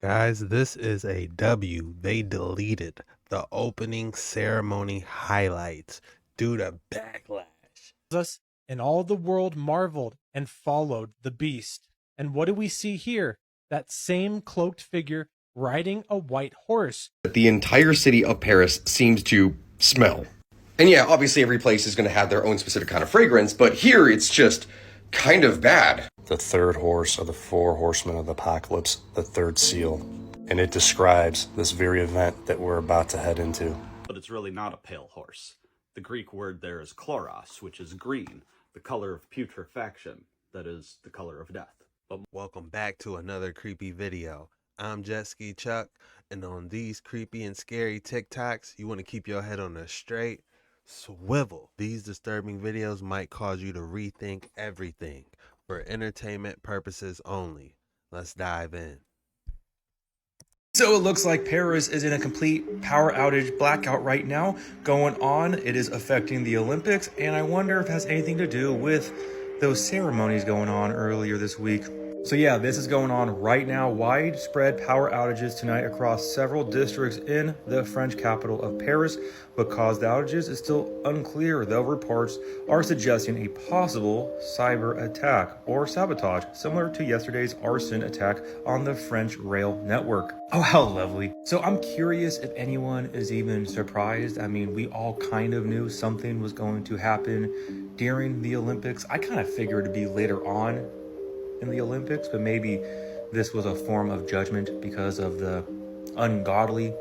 Guys, this is a W. They deleted the opening ceremony highlights due to backlash. Us and all the world marveled and followed the beast. And what do we see here? That same cloaked figure riding a white horse. The entire city of Paris seems to smell. And yeah, obviously every place is going to have their own specific kind of fragrance, but here it's just kind of bad. The third horse of the four horsemen of the apocalypse, the third seal. And it describes this very event that we're about to head into. But it's really not a pale horse. The Greek word there is chloros, which is green, the color of putrefaction, that is, the color of death. But welcome back to another creepy video. I'm JetskiChucK, and on these creepy and scary TikToks, you want to keep your head on a straight swivel. These disturbing videos might cause you to rethink everything for entertainment purposes only. Let's dive in. So it looks like Paris is in a complete power outage blackout right now going on. It is affecting the Olympics, and I wonder if it has anything to do with those ceremonies going on earlier this week. So yeah, this is going on right now. Widespread power outages tonight across several districts in the French capital of Paris. What caused the outages is still unclear, though reports are suggesting a possible cyber attack or sabotage, similar to yesterday's arson attack on the French rail network. Oh, how lovely. So I'm curious if anyone is even surprised. I mean, we all kind of knew something was going to happen during the Olympics. I kind of figured it'd be later on in the Olympics, but maybe this was a form of judgment because of the ungodly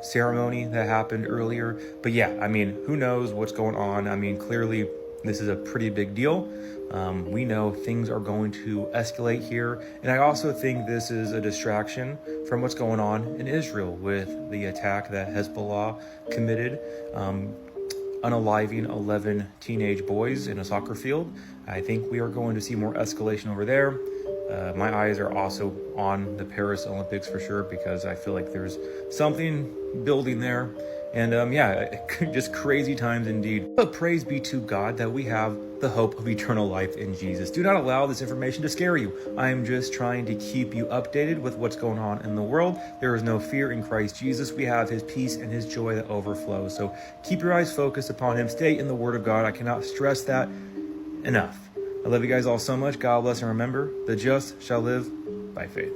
ceremony that happened earlier. But yeah, I mean, who knows what's going on? I mean, clearly this is a pretty big deal. We know things are going to escalate here, and I also think this is a distraction from what's going on in Israel with the attack that Hezbollah committed, unaliving 11 teenage boys in a soccer field. I think we are going to see more escalation over there. My eyes are also on the Paris Olympics for sure, because I feel like there's something building there. And yeah, just crazy times indeed. But praise be to God that we have the hope of eternal life in Jesus. Do not allow this information to scare you. I am just trying to keep you updated with what's going on in the world. There is no fear in Christ Jesus. We have his peace and his joy that overflows. So keep your eyes focused upon him. Stay in the word of God. I cannot stress that enough. I love you guys all so much. God bless, and remember, the just shall live by faith.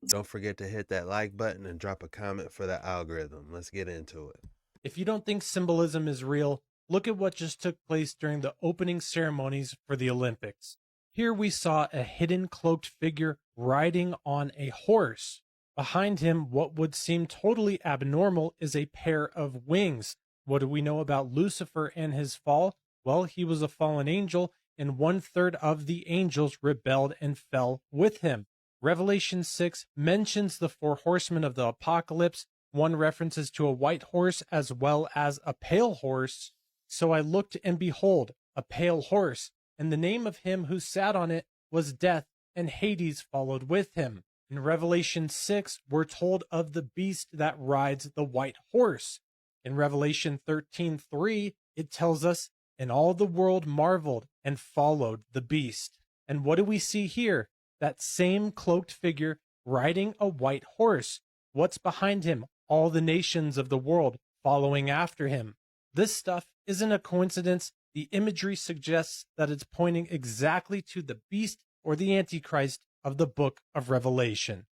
Don't forget to hit that like button and drop a comment for the algorithm. Let's get into it. If you don't think symbolism is real, look at what just took place during the opening ceremonies for the Olympics. Here we saw a hidden cloaked figure riding on a horse. Behind him, what would seem totally abnormal is a pair of wings. What do we know about Lucifer and his fall? Well, he was a fallen angel, and 1/3 of the angels rebelled and fell with him. Revelation 6 mentions the four horsemen of the apocalypse. One references to a white horse as well as a pale horse. So I looked, and behold, a pale horse, and the name of him who sat on it was Death, and Hades followed with him. In Revelation 6, we're told of the beast that rides the white horse. In Revelation 13:3, it tells us, and all the world marveled and followed the beast. And what do we see here? That same cloaked figure riding a white horse. What's behind him? All the nations of the world following after him. This stuff isn't a coincidence. The imagery suggests that it's pointing exactly to the beast or the Antichrist of the book of Revelation.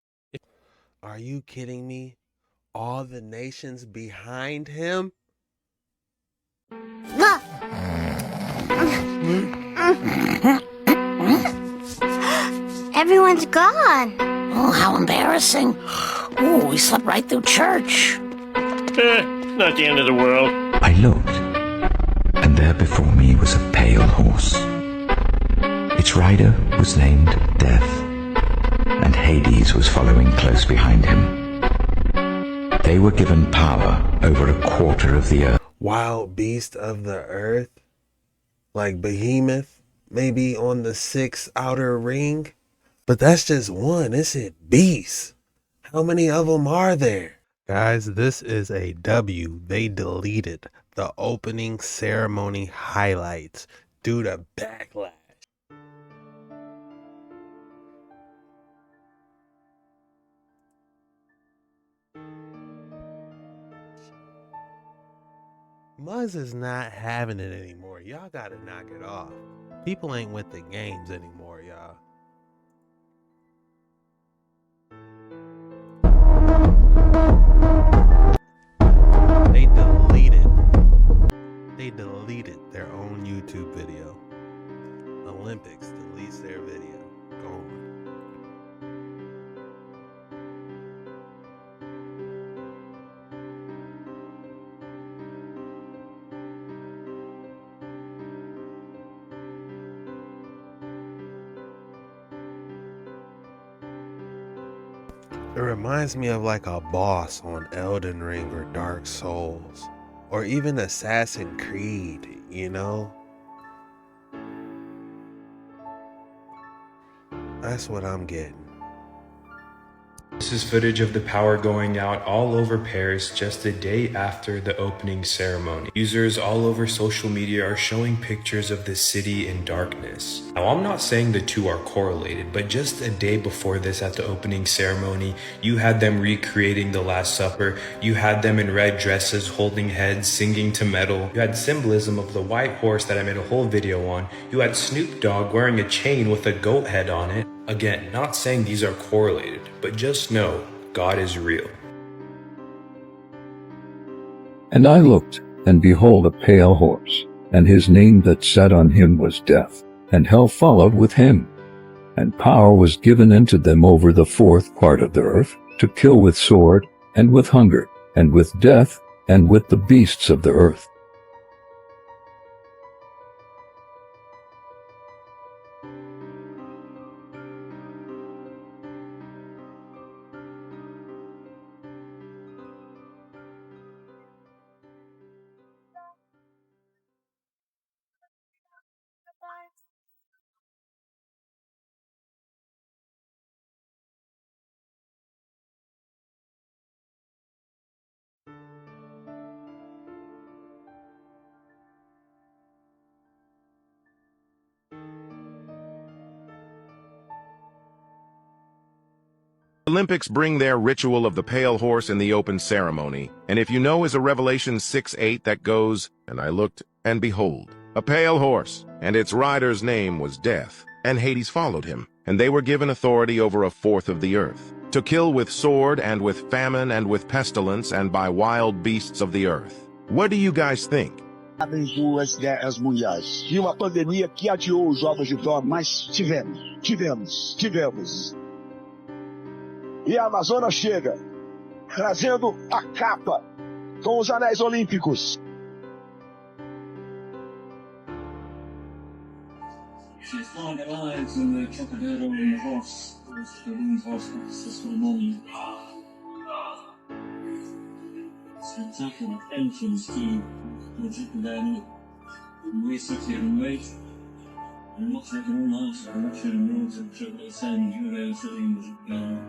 Are you kidding me? All the nations behind him? Everyone's gone. Oh, how embarrassing. Oh, we slept right through church. Not the end of the world. I looked, and there before me was a pale horse. Its rider was named Death, and Hades was following close behind him. They were given power over 1/4 of the earth. Wild beast of the earth? Like Behemoth? Maybe on the 6th outer ring? But that's just one, isn't beasts? How many of them are there? Guys, this is a W. They deleted the opening ceremony highlights due to backlash. Muzz is not having it anymore. Y'all gotta knock it off. People ain't with the games anymore, y'all. They deleted their own YouTube video. Olympics deletes their video. Gone. It reminds me of like a boss on Elden Ring or Dark Souls, or even Assassin's Creed, you know? That's what I'm getting. This is footage of the power going out all over Paris just a day after the opening ceremony. Users all over social media are showing pictures of the city in darkness. Now, I'm not saying the two are correlated, but just a day before this at the opening ceremony, you had them recreating the Last Supper. You had them in red dresses, holding heads, singing to metal. You had symbolism of the white horse that I made a whole video on. You had Snoop Dogg wearing a chain with a goat head on it. Again, not saying these are correlated, but just know God is real. And I looked, and behold a pale horse, and his name that sat on him was Death, and hell followed with him. And power was given unto them over the fourth part of the earth, to kill with sword, and with hunger, and with death, and with the beasts of the earth. Olympics bring their ritual of the pale horse in the open ceremony, and if you know is a Revelation 6:8 that goes, "And I looked, and behold, a pale horse, and its rider's name was Death, and Hades followed him, and they were given authority over a fourth of the earth, to kill with sword, and with famine, and with pestilence, and by wild beasts of the earth." What do you guys think? As guerras mundiais. E uma pandemia que adiou os Jogos de Dor, mas tivemos. E a Amazônia chega, trazendo a capa com os anéis olímpicos. She's flying alive in the Trocadero in the horse. The winged horse access for the moment. Spectacular entrance to the Trocadero. We sit here and wait. And looks like an all answer. I'm not sure the roads of Trocadero send you there sitting in the Trocadero.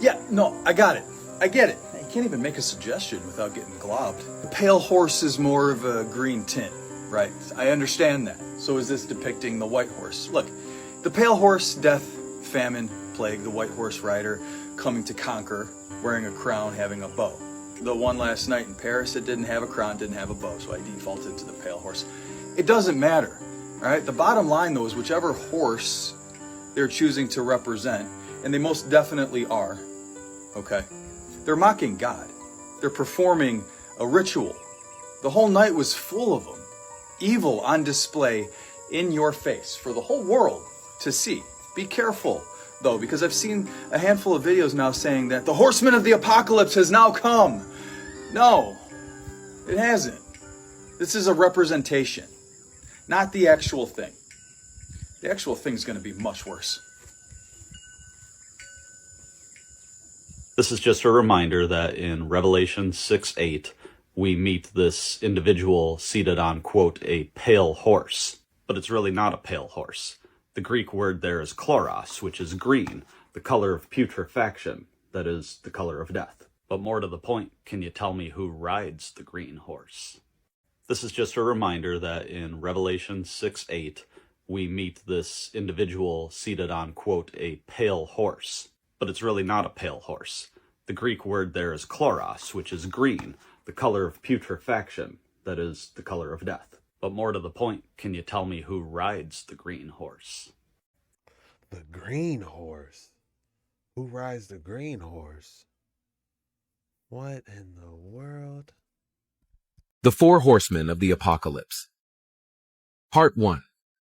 Yeah, no, I got it. I get it. You can't even make a suggestion without getting globbed. The pale horse is more of a green tint, right? I understand that. So is this depicting the white horse? Look, the pale horse, death, famine, plague, the white horse rider coming to conquer, wearing a crown, having a bow. The one last night in Paris, it didn't have a crown, didn't have a bow, so I defaulted to the pale horse. It doesn't matter, all right? The bottom line, though, is whichever horse they're choosing to represent, and they most definitely are, okay? They're mocking God. They're performing a ritual. The whole night was full of them. Evil on display in your face for the whole world to see. Be careful, though, because I've seen a handful of videos now saying that the horseman of the apocalypse has now come. No, it hasn't. This is a representation, not the actual thing. The actual thing's going to be much worse. This is just a reminder that in Revelation 6:8, we meet this individual seated on, quote, a pale horse. But it's really not a pale horse. The Greek word there is chloros, which is green, the color of putrefaction, that is, the color of death. But more to the point, can you tell me who rides the green horse? This is just a reminder that in Revelation 6:8, we meet this individual seated on, quote, a pale horse. but it's really not a pale horse. The Greek word there is chloros, which is green, the color of putrefaction, that is, the color of death. But more to the point, can you tell me who rides the green horse? The green horse? Who rides the green horse? What in the world? The Four Horsemen of the Apocalypse. Part 1.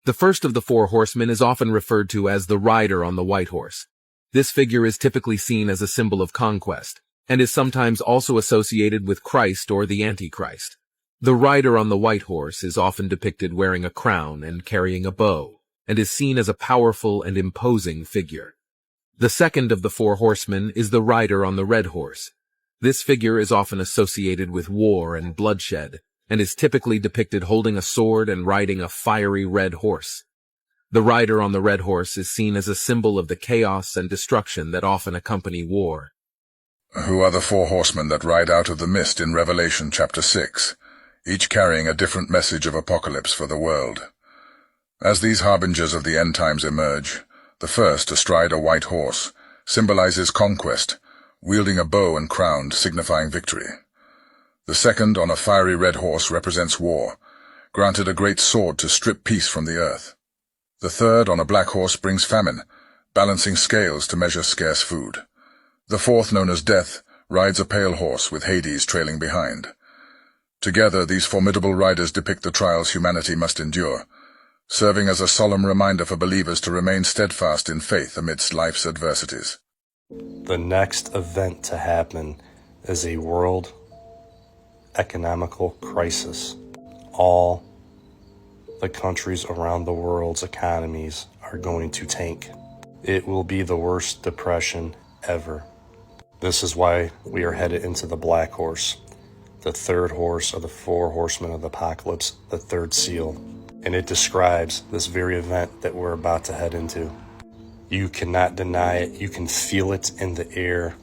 The first of the four horsemen is often referred to as the rider on the white horse. This figure is typically seen as a symbol of conquest, and is sometimes also associated with Christ or the Antichrist. The rider on the white horse is often depicted wearing a crown and carrying a bow, and is seen as a powerful and imposing figure. The second of the four horsemen is the rider on the red horse. This figure is often associated with war and bloodshed, and is typically depicted holding a sword and riding a fiery red horse. The rider on the red horse is seen as a symbol of the chaos and destruction that often accompany war. Who are the four horsemen that ride out of the mist in Revelation chapter 6, each carrying a different message of apocalypse for the world? As these harbingers of the end times emerge, the first, astride a white horse, symbolizes conquest, wielding a bow and crown signifying victory. The second, on a fiery red horse, represents war, granted a great sword to strip peace from the earth. The third, on a black horse, brings famine, balancing scales to measure scarce food. The fourth, known as Death, rides a pale horse with Hades trailing behind. Together, these formidable riders depict the trials humanity must endure, serving as a solemn reminder for believers to remain steadfast in faith amidst life's adversities. The next event to happen is a world economical crisis. All the countries around the world's economies are going to tank. It will be the worst depression ever. This is why we are headed into the black horse, the third horse of the four horsemen of the apocalypse, the third seal. And it describes this very event that we're about to head into. You cannot deny it. You can feel it in the air.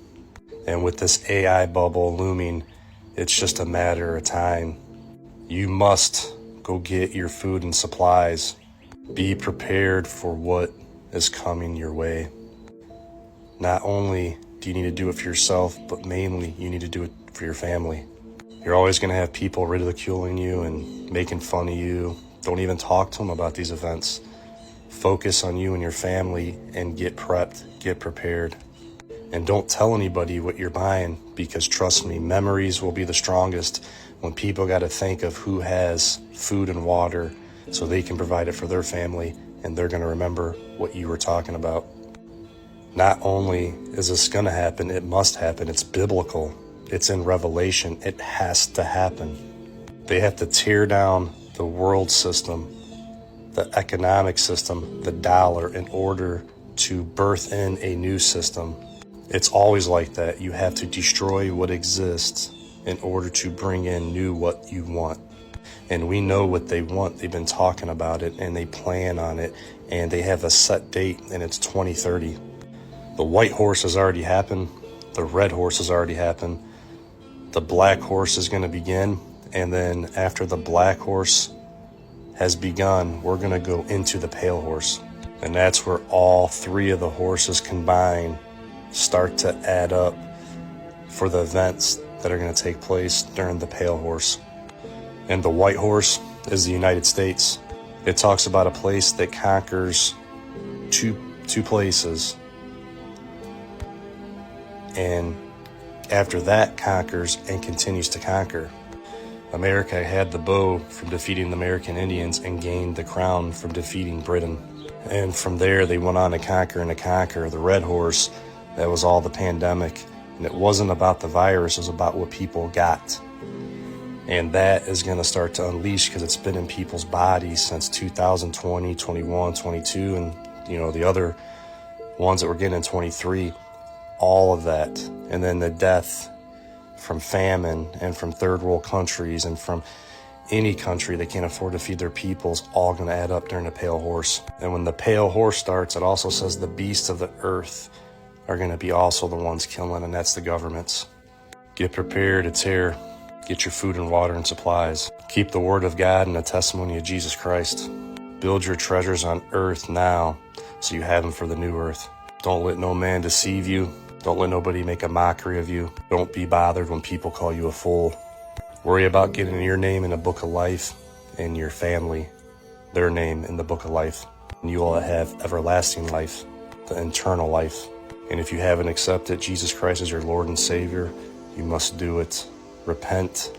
And with this AI bubble looming, it's just a matter of time. You must go get your food and supplies. Be prepared for what is coming your way. Not only do you need to do it for yourself, but mainly you need to do it for your family. You're always going to have people ridiculing you and making fun of you. Don't even talk to them about these events. Focus on you and your family and get prepped, get prepared. And don't tell anybody what you're buying, because trust me, memories will be the strongest when people got to think of who has food and water so they can provide it for their family, and they're going to remember what you were talking about. Not only is this going to happen, it must happen. It's biblical. It's in Revelation. It has to happen. They have to tear down the world system, the economic system, the dollar, in order to birth in a new system. It's always like that. You have to destroy what exists in order to bring in new what you want. And we know what they want. They've been talking about it, and they plan on it, and they have a set date, and it's 2030. The white horse has already happened. The red horse has already happened. The black horse is going to begin. And then after the black horse has begun, we're going to go into the pale horse. And that's where all three of the horses combined start to add up for the events that are going to take place during the pale horse. And the white horse is the United States. It talks about a place that conquers two places. And after that conquers and continues to conquer. America had the bow from defeating the American Indians and gained the crown from defeating Britain. And from there, they went on to conquer and to conquer. The red horse, that was all the pandemic. And it wasn't about the virus, it was about what people got. And that is going to start to unleash, because it's been in people's bodies since 2020, 21, 22, and the other ones that we're getting in 23. All of that. And then the death from famine and from third world countries and from any country that can't afford to feed their people is all going to add up during the pale horse. And when the pale horse starts, it also says the beasts of the earth are going to be also the ones killing, and that's the governments. Get prepared. It's here. Get your food and water and supplies. Keep the word of God and the testimony of Jesus Christ. Build your treasures on earth now so you have them for the new earth. Don't let no man deceive you. Don't let nobody make a mockery of you. Don't be bothered when people call you a fool. Worry about getting your name in the book of life and your family, their name in the book of life. And you will have everlasting life, the eternal life. And if you haven't accepted Jesus Christ as your Lord and Savior, you must do it. Repent.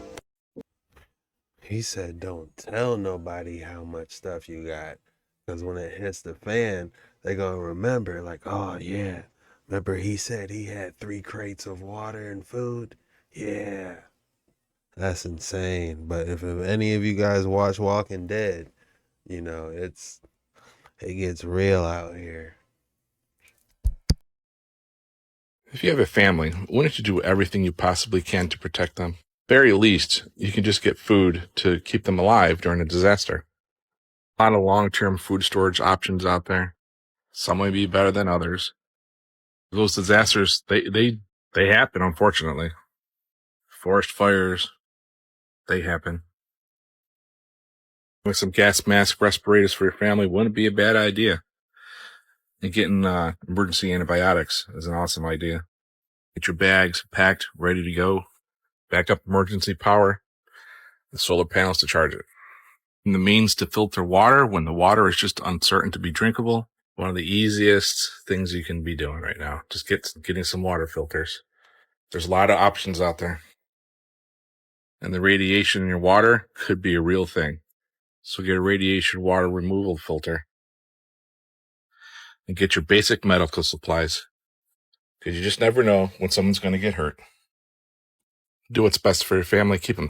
He said, don't tell nobody how much stuff you got. Because when it hits the fan, they're going to remember, like, oh, yeah. Remember he said he had 3 crates of water and food? Yeah. That's insane. But if any of you guys watch Walking Dead, you know, it gets real out here. If you have a family, wouldn't you do everything you possibly can to protect them? Very least, you can just get food to keep them alive during a disaster. A lot of long-term food storage options out there. Some may be better than others. Those disasters, they happen, unfortunately. Forest fires, they happen. With some gas mask respirators for your family wouldn't be a bad idea. And getting emergency antibiotics is an awesome idea. Get your bags packed, ready to go. Backup emergency power, and solar panels to charge it. And the means to filter water when the water is just uncertain to be drinkable. One of the easiest things you can be doing right now. Just getting some water filters. There's a lot of options out there. And the radiation in your water could be a real thing. So get a radiation water removal filter. And get your basic medical supplies. Because you just never know when someone's going to get hurt. Do what's best for your family. Keep them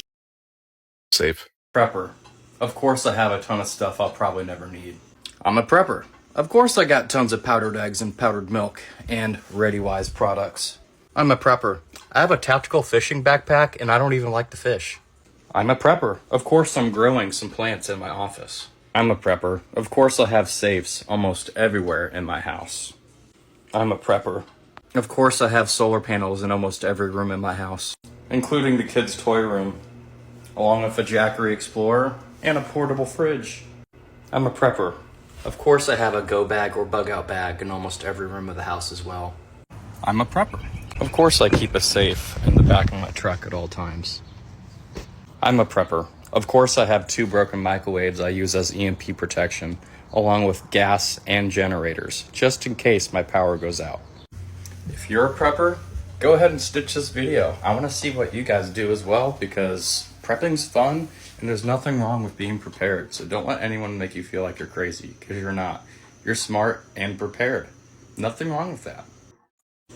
safe. Prepper. Of course I have a ton of stuff I'll probably never need. I'm a prepper. Of course I got tons of powdered eggs and powdered milk and ReadyWise products. I'm a prepper. I have a tactical fishing backpack and I don't even like to fish. I'm a prepper. Of course I'm growing some plants in my office. I'm a prepper. Of course I have safes almost everywhere in my house. I'm a prepper. Of course I have solar panels in almost every room in my house, including the kids' toy room, along with a Jackery Explorer and a portable fridge. I'm a prepper. Of course I have a go bag or bug out bag in almost every room of the house as well. I'm a prepper. Of course I keep a safe in the back of my truck at all times. I'm a prepper. Of course I have 2 broken microwaves I use as EMP protection, along with gas and generators, just in case my power goes out. If you're a prepper, go ahead and stitch this video. I want to see what you guys do as well, because prepping's fun and there's nothing wrong with being prepared. So don't let anyone make you feel like you're crazy, because you're not. You're smart and prepared. Nothing wrong with that.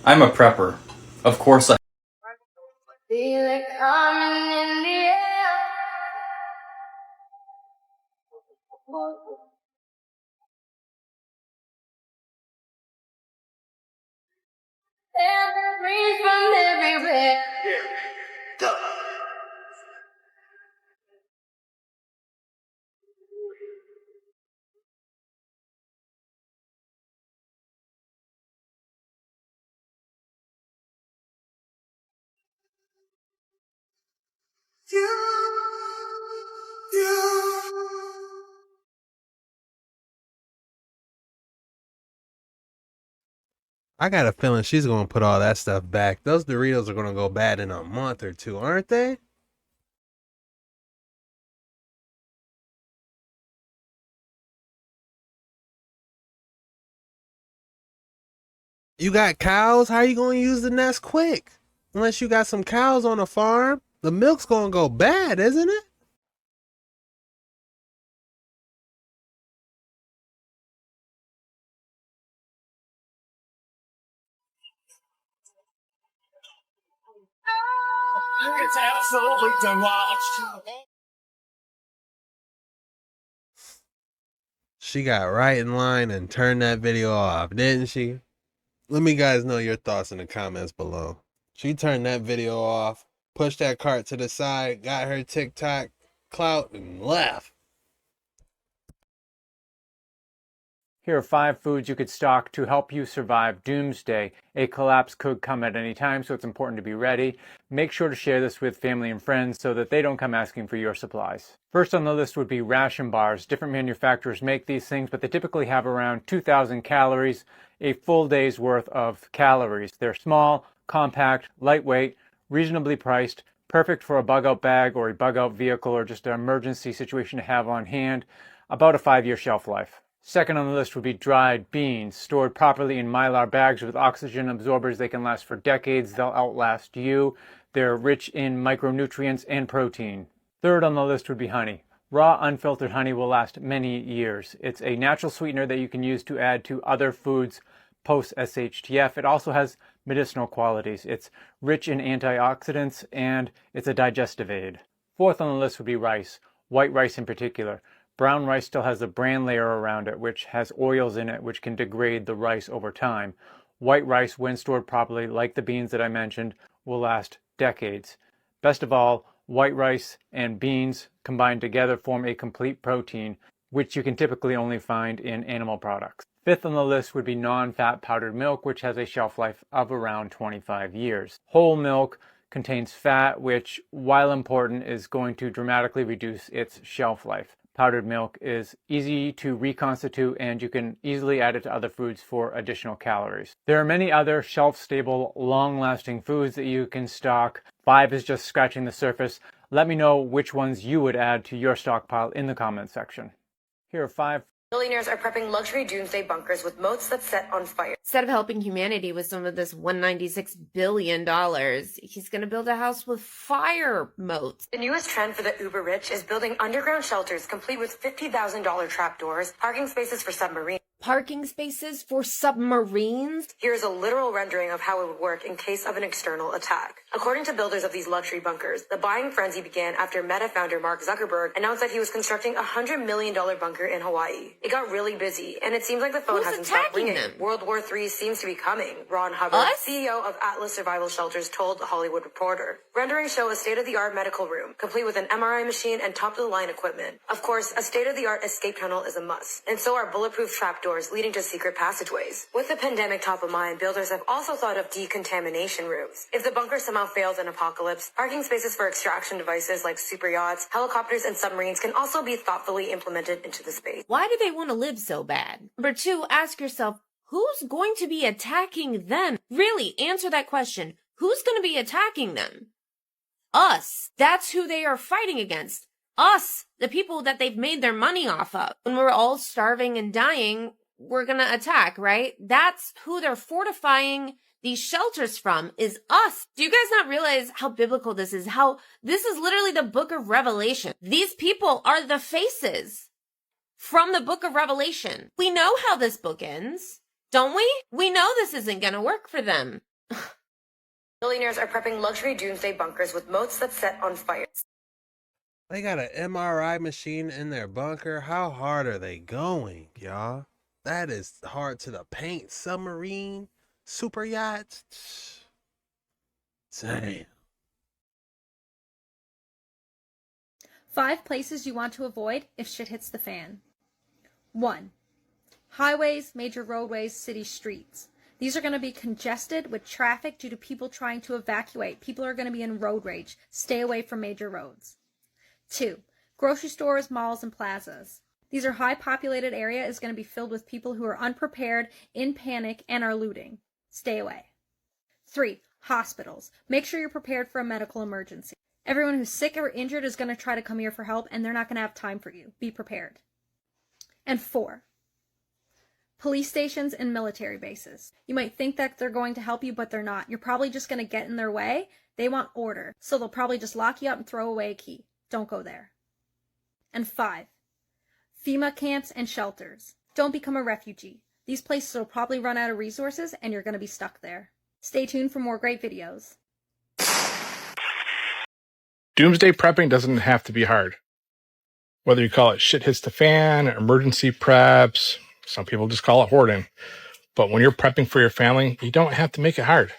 I'm a prepper. Of course I Feel it coming in the air. And the breeze from everywhere. I got a feeling she's going to put all that stuff back. Those Doritos are going to go bad in a month or 2, aren't they? You got cows? How are you going to use the nest quick? Unless you got some cows on a farm, the milk's going to go bad, isn't it? It's absolutely to watch. She got right in line and turned that video off, didn't she? Let me guys know your thoughts in the comments below. She turned that video off, pushed that cart to the side, got her TikTok clout, and left. Here are 5 foods you could stock to help you survive doomsday. A collapse could come at any time, so it's important to be ready. Make sure to share this with family and friends so that they don't come asking for your supplies. First on the list would be ration bars. Different manufacturers make these things, but they typically have around 2,000 calories. a full day's worth of calories. They're small, compact, lightweight, reasonably priced, perfect for a bug-out bag or a bug-out vehicle or just an emergency situation to have on hand. About a 5-year shelf life. Second on the list would be dried beans. Stored properly in Mylar bags with oxygen absorbers, they can last for decades. They'll outlast you. They're rich in micronutrients and protein. Third on the list would be honey. Raw, unfiltered honey will last many years. It's a natural sweetener that you can use to add to other foods post-SHTF. It also has medicinal qualities. It's rich in antioxidants and it's a digestive aid. Fourth on the list would be rice, white rice in particular. Brown rice still has a bran layer around it, which has oils in it, which can degrade the rice over time. White rice, when stored properly, like the beans that I mentioned, will last decades. Best of all, white rice and beans combined together form a complete protein, which you can typically only find in animal products. Fifth on the list would be non-fat powdered milk, which has a shelf life of around 25 years. Whole milk contains fat, which, while important, is going to dramatically reduce its shelf life. Powdered milk is easy to reconstitute and you can easily add it to other foods for additional calories. There are many other shelf-stable, long-lasting foods that you can stock. 5 is just scratching the surface. Let me know which ones you would add to your stockpile in the comments section. Here are 5. Billionaires are prepping luxury doomsday bunkers with moats that set on fire. Instead of helping humanity with some of this $196 billion, he's going to build a house with fire moats. The newest trend for the uber rich is building underground shelters complete with $50,000 trapdoors, parking spaces for submarines. Parking spaces for submarines? Here's a literal rendering of how it would work in case of an external attack. According to builders of these luxury bunkers, the buying frenzy began after Meta founder Mark Zuckerberg announced that he was constructing a $100 million bunker in Hawaii. It got really busy, and it seems like the phone hasn't stopped ringing. World War III seems to be coming, Ron Hubbard, CEO of Atlas Survival Shelters, told The Hollywood Reporter. Renderings show a state-of-the-art medical room, complete with an MRI machine and top-of-the-line equipment. Of course, a state-of-the-art escape tunnel is a must, and so are bulletproof trapdoors leading to secret passageways. With the pandemic top of mind, builders have also thought of decontamination rooms. If the bunker somehow fails in apocalypse, parking spaces for extraction devices like super yachts, helicopters, and submarines can also be thoughtfully implemented into the space. Why do they want to live so bad? Number 2, ask yourself, who's going to be attacking them? Really, answer that question. Who's going to be attacking them? Us. That's who they are fighting against. Us, the people that they've made their money off of. When we're all starving and dying, we're going to attack, right? That's who they're fortifying these shelters from, is us. Do you guys not realize how biblical this is? How this is literally the book of Revelation. These people are the faces from the book of Revelation. We know how this book ends, don't we? We know this isn't going to work for them. Billionaires are prepping luxury doomsday bunkers with moats that set on fire. They got an MRI machine in their bunker. How hard are they going, y'all? That is hard to the paint. Submarine, super yachts. Damn. 5 places you want to avoid if shit hits the fan. 1. Highways, major roadways, city streets. These are going to be congested with traffic due to people trying to evacuate. People are going to be in road rage. Stay away from major roads. 2. Grocery stores, malls, and plazas. These are high populated area is going to be filled with people who are unprepared, in panic, and are looting. Stay away. 3. Hospitals. Make sure you're prepared for a medical emergency. Everyone who's sick or injured is going to try to come here for help, and they're not going to have time for you. Be prepared. And 4. Police stations and military bases. You might think that they're going to help you, but they're not. You're probably just going to get in their way. They want order, so they'll probably just lock you up and throw away a key. Don't go there. And 5. FEMA camps and shelters. Don't become a refugee. These places will probably run out of resources and you're going to be stuck there. Stay tuned for more great videos. Doomsday prepping doesn't have to be hard. Whether you call it shit hits the fan, emergency preps, some people just call it hoarding. But when you're prepping for your family, you don't have to make it hard.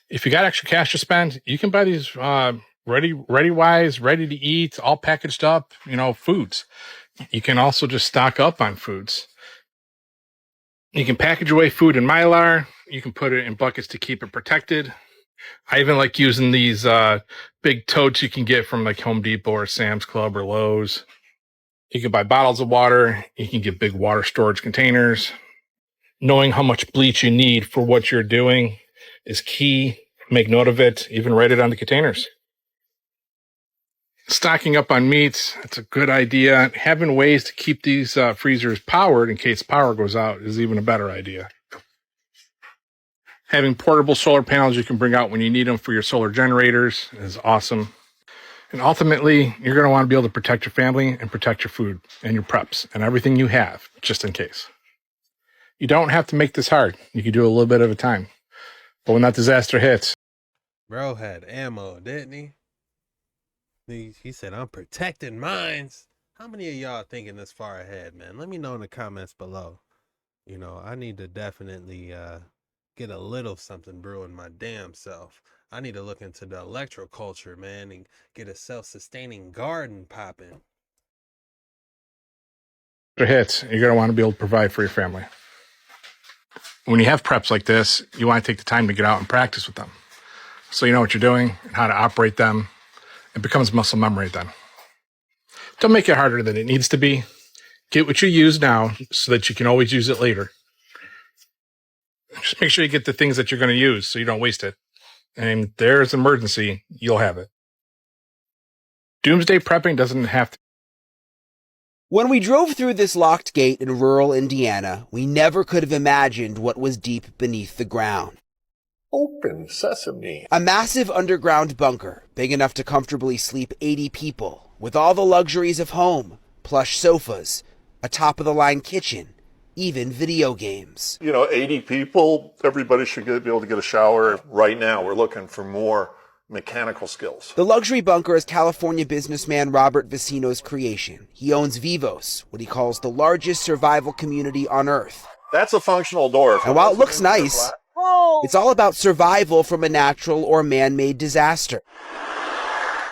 If you got extra cash to spend, you can buy these ready-wise, ready to eat, all packaged up, foods. You can also just stock up on foods. You can package away food in Mylar. You can put it in buckets to keep it protected. I even like using these big totes you can get from like Home Depot or Sam's Club or Lowe's. You can buy bottles of water. You can get big water storage containers. Knowing how much bleach you need for what you're doing is key. Make note of it, even write it on the containers. Stocking up on meats, that's a good idea. Having ways to keep these freezers powered in case power goes out is even a better idea. Having portable solar panels you can bring out when you need them for your solar generators is awesome. And ultimately, you're going to want to be able to protect your family and protect your food and your preps and everything you have, just in case. You don't have to make this hard. You can do a little bit at a time. But when that disaster hits... Bro had ammo, didn't he? He said, I'm protecting mines. How many of y'all thinking this far ahead, man? Let me know in the comments below. You know, I need to definitely get a little something brewing my damn self. I need to look into the electroculture, man, and get a self-sustaining garden popping. hits, you're going to want to be able to provide for your family. When you have preps like this, you want to take the time to get out and practice with them. So you know what you're doing and how to operate them. It becomes muscle memory then. Don't make it harder than it needs to be. Get what you use now so that you can always use it later. Just make sure you get the things that you're going to use so you don't waste it. And if there's an emergency, you'll have it. Doomsday prepping doesn't have to. When we drove through this locked gate in rural Indiana, we never could have imagined what was deep beneath the ground. Open sesame. A massive underground bunker, big enough to comfortably sleep 80 people, with all the luxuries of home, plush sofas, a top-of-the-line kitchen, even video games. 80 people, everybody should be able to get a shower. Right now, we're looking for more mechanical skills. The luxury bunker is California businessman Robert Vecino's creation. He owns Vivos, what he calls the largest survival community on Earth. That's a functional door. And while it looks nice, it's all about survival from a natural or man-made disaster.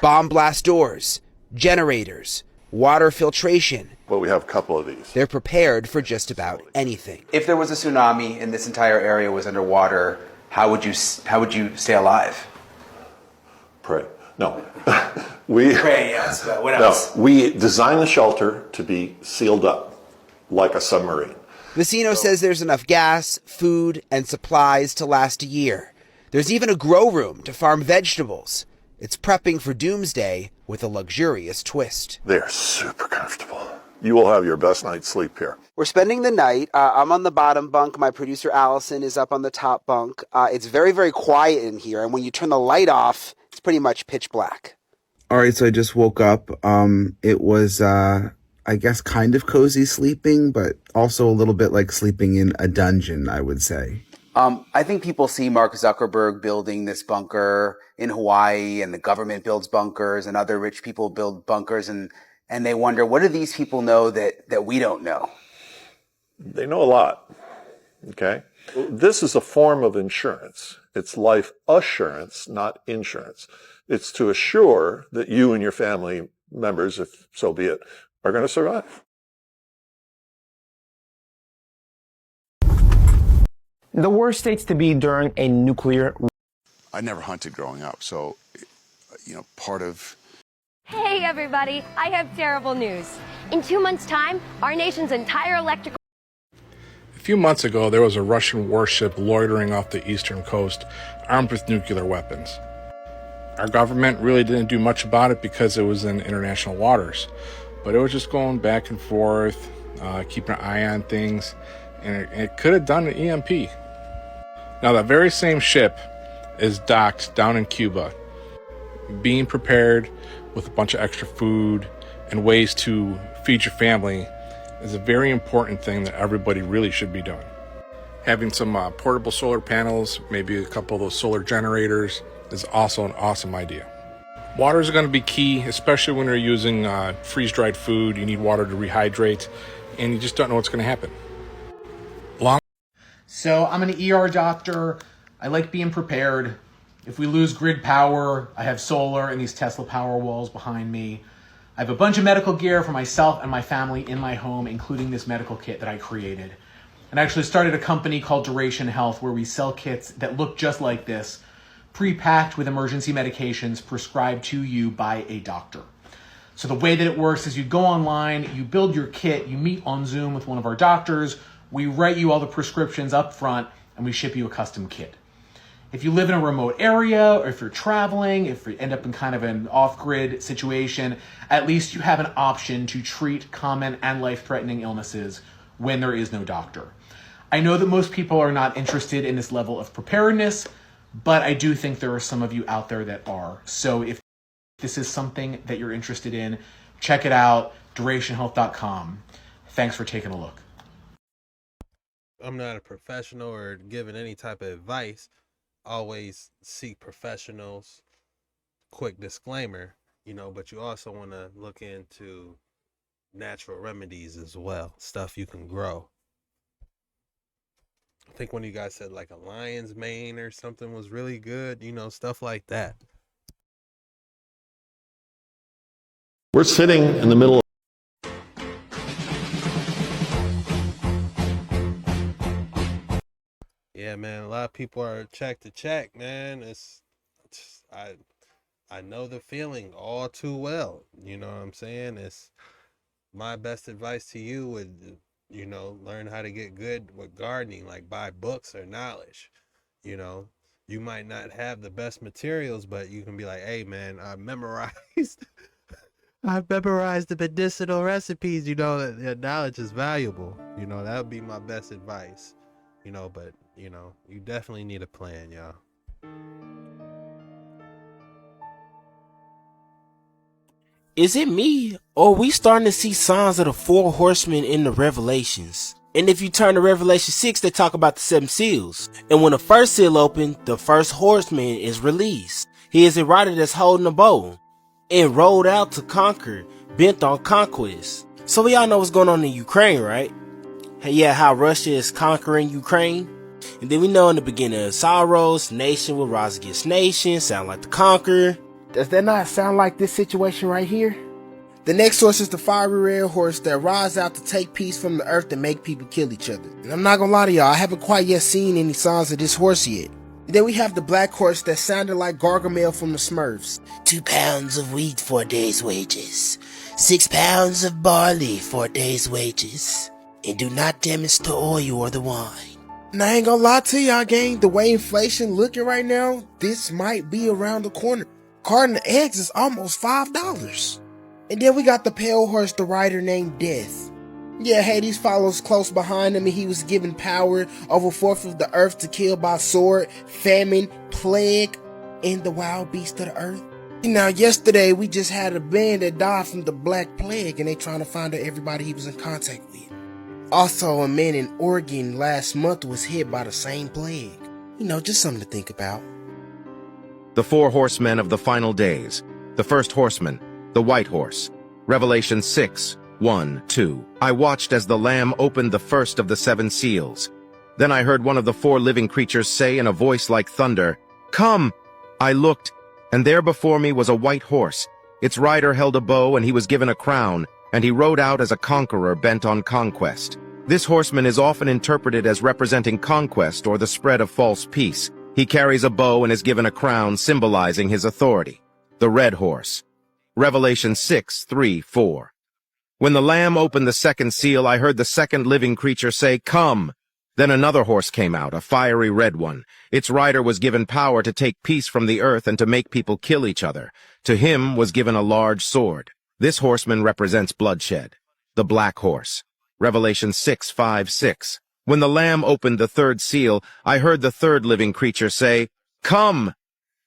Bomb blast doors, generators, water filtration. Well, we have a couple of these. They're prepared for just about anything. If there was a tsunami and this entire area was underwater, how would you stay alive? Pray. No. Pray, yes, but what else? No, we designed the shelter to be sealed up like a submarine. Vecino says there's enough gas, food, and supplies to last a year. There's even a grow room to farm vegetables. It's prepping for doomsday with a luxurious twist. They're super comfortable. You will have your best night's sleep here. We're spending the night. I'm on the bottom bunk. My producer Allison is up on the top bunk. It's very, very quiet in here. And when you turn the light off, it's pretty much pitch black. All right, so I just woke up. It was, I guess, kind of cozy sleeping, but also a little bit like sleeping in a dungeon, I would say. I think people see Mark Zuckerberg building this bunker in Hawaii, and the government builds bunkers, and other rich people build bunkers, and they wonder, what do these people know that we don't know? They know a lot, okay? This is a form of insurance. It's life assurance, not insurance. It's to assure that you and your family members, if so be it, are going to survive. The worst states to be during a nuclear... I never hunted growing up, so, part of... Hey everybody, I have terrible news. In 2 months' time, our nation's entire electrical... A few months ago, there was a Russian warship loitering off the eastern coast, armed with nuclear weapons. Our government really didn't do much about it because it was in international waters, but it was just going back and forth, keeping an eye on things, and it could have done an EMP. Now, that very same ship is docked down in Cuba, being prepared with a bunch of extra food and ways to feed your family is a very important thing that everybody really should be doing. Having some portable solar panels, maybe a couple of those solar generators, is also an awesome idea. Water is going to be key, especially when you're using freeze-dried food. You need water to rehydrate, and you just don't know what's going to happen. So I'm an ER doctor. I like being prepared. If we lose grid power, I have solar and these Tesla power walls behind me. I have a bunch of medical gear for myself and my family in my home, including this medical kit that I created. And I actually started a company called Duration Health where we sell kits that look just like this, pre-packed with emergency medications prescribed to you by a doctor. So the way that it works is you go online, you build your kit, you meet on Zoom with one of our doctors, We write you all the prescriptions up front, and we ship you a custom kit. If you live in a remote area, or if you're traveling, if you end up in kind of an off-grid situation, at least you have an option to treat common and life-threatening illnesses when there is no doctor. I know that most people are not interested in this level of preparedness, but I do think there are some of you out there that are. So if this is something that you're interested in, check it out, durationhealth.com. Thanks for taking a look. I'm not a professional or giving any type of advice. Always seek professionals. Quick disclaimer, but you also want to look into natural remedies as well, stuff you can grow. I think one of you guys said like a lion's mane or something was really good, stuff like that. We're sitting in the middle of Yeah, man, a lot of people are check to check, man. I know the feeling all too well. You know what I'm saying? It's my best advice to you would, learn how to get good with gardening, like buy books or knowledge. You might not have the best materials, but you can be like, hey man, I memorized the medicinal recipes. That knowledge is valuable. That would be my best advice. But you definitely need a plan, y'all. Is it me, or are we starting to see signs of the four horsemen in the Revelations? And if you turn to Revelation 6, they talk about the seven seals. And when the first seal opened, the first horseman is released. He is a rider that's holding a bow and rode out to conquer, bent on conquest. So we all know what's going on in Ukraine, right? Yeah, how Russia is conquering Ukraine. And then we know in the beginning of sorrows, nation will rise against nation, sound like the conqueror. Does that not sound like this situation right here? The next horse is the fiery red horse that rides out to take peace from the earth and make people kill each other. And I'm not gonna lie to y'all, I haven't quite yet seen any signs of this horse yet. And then we have the black horse that sounded like Gargamel from the Smurfs. 2 pounds of wheat for a day's wages. 6 pounds of barley for a day's wages. And do not damage the oil or the wine. And I ain't gonna lie to y'all, gang, the way inflation looking right now, this might be around the corner. Carton of eggs is almost $5. And then we got the pale horse, the rider named Death. Yeah, Hades follows close behind him, and he was given power over 1/4 of the earth to kill by sword, famine, plague, and the wild beast of the earth. Now, yesterday we just had a man that died from the Black Plague, and they trying to find out everybody he was in contact with. Also, a man in Oregon last month was hit by the same plague. Just something to think about. The four horsemen of the final days. The first horseman, the white horse. Revelation 6, 1, 2. I watched as the Lamb opened the first of the 7 seals. Then I heard one of the 4 living creatures say in a voice like thunder, "Come!" I looked, and there before me was a white horse. Its rider held a bow, and he was given a crown, and he rode out as a conqueror bent on conquest. This horseman is often interpreted as representing conquest or the spread of false peace. He carries a bow and is given a crown symbolizing his authority. The red horse. Revelation 6, 3, 4. When the Lamb opened the second seal, I heard the second living creature say, "Come!" Then another horse came out, a fiery red one. Its rider was given power to take peace from the earth and to make people kill each other. To him was given a large sword. This horseman represents bloodshed. The black horse. Revelation 6, 5, 6. When the Lamb opened the third seal, I heard the third living creature say, "Come!"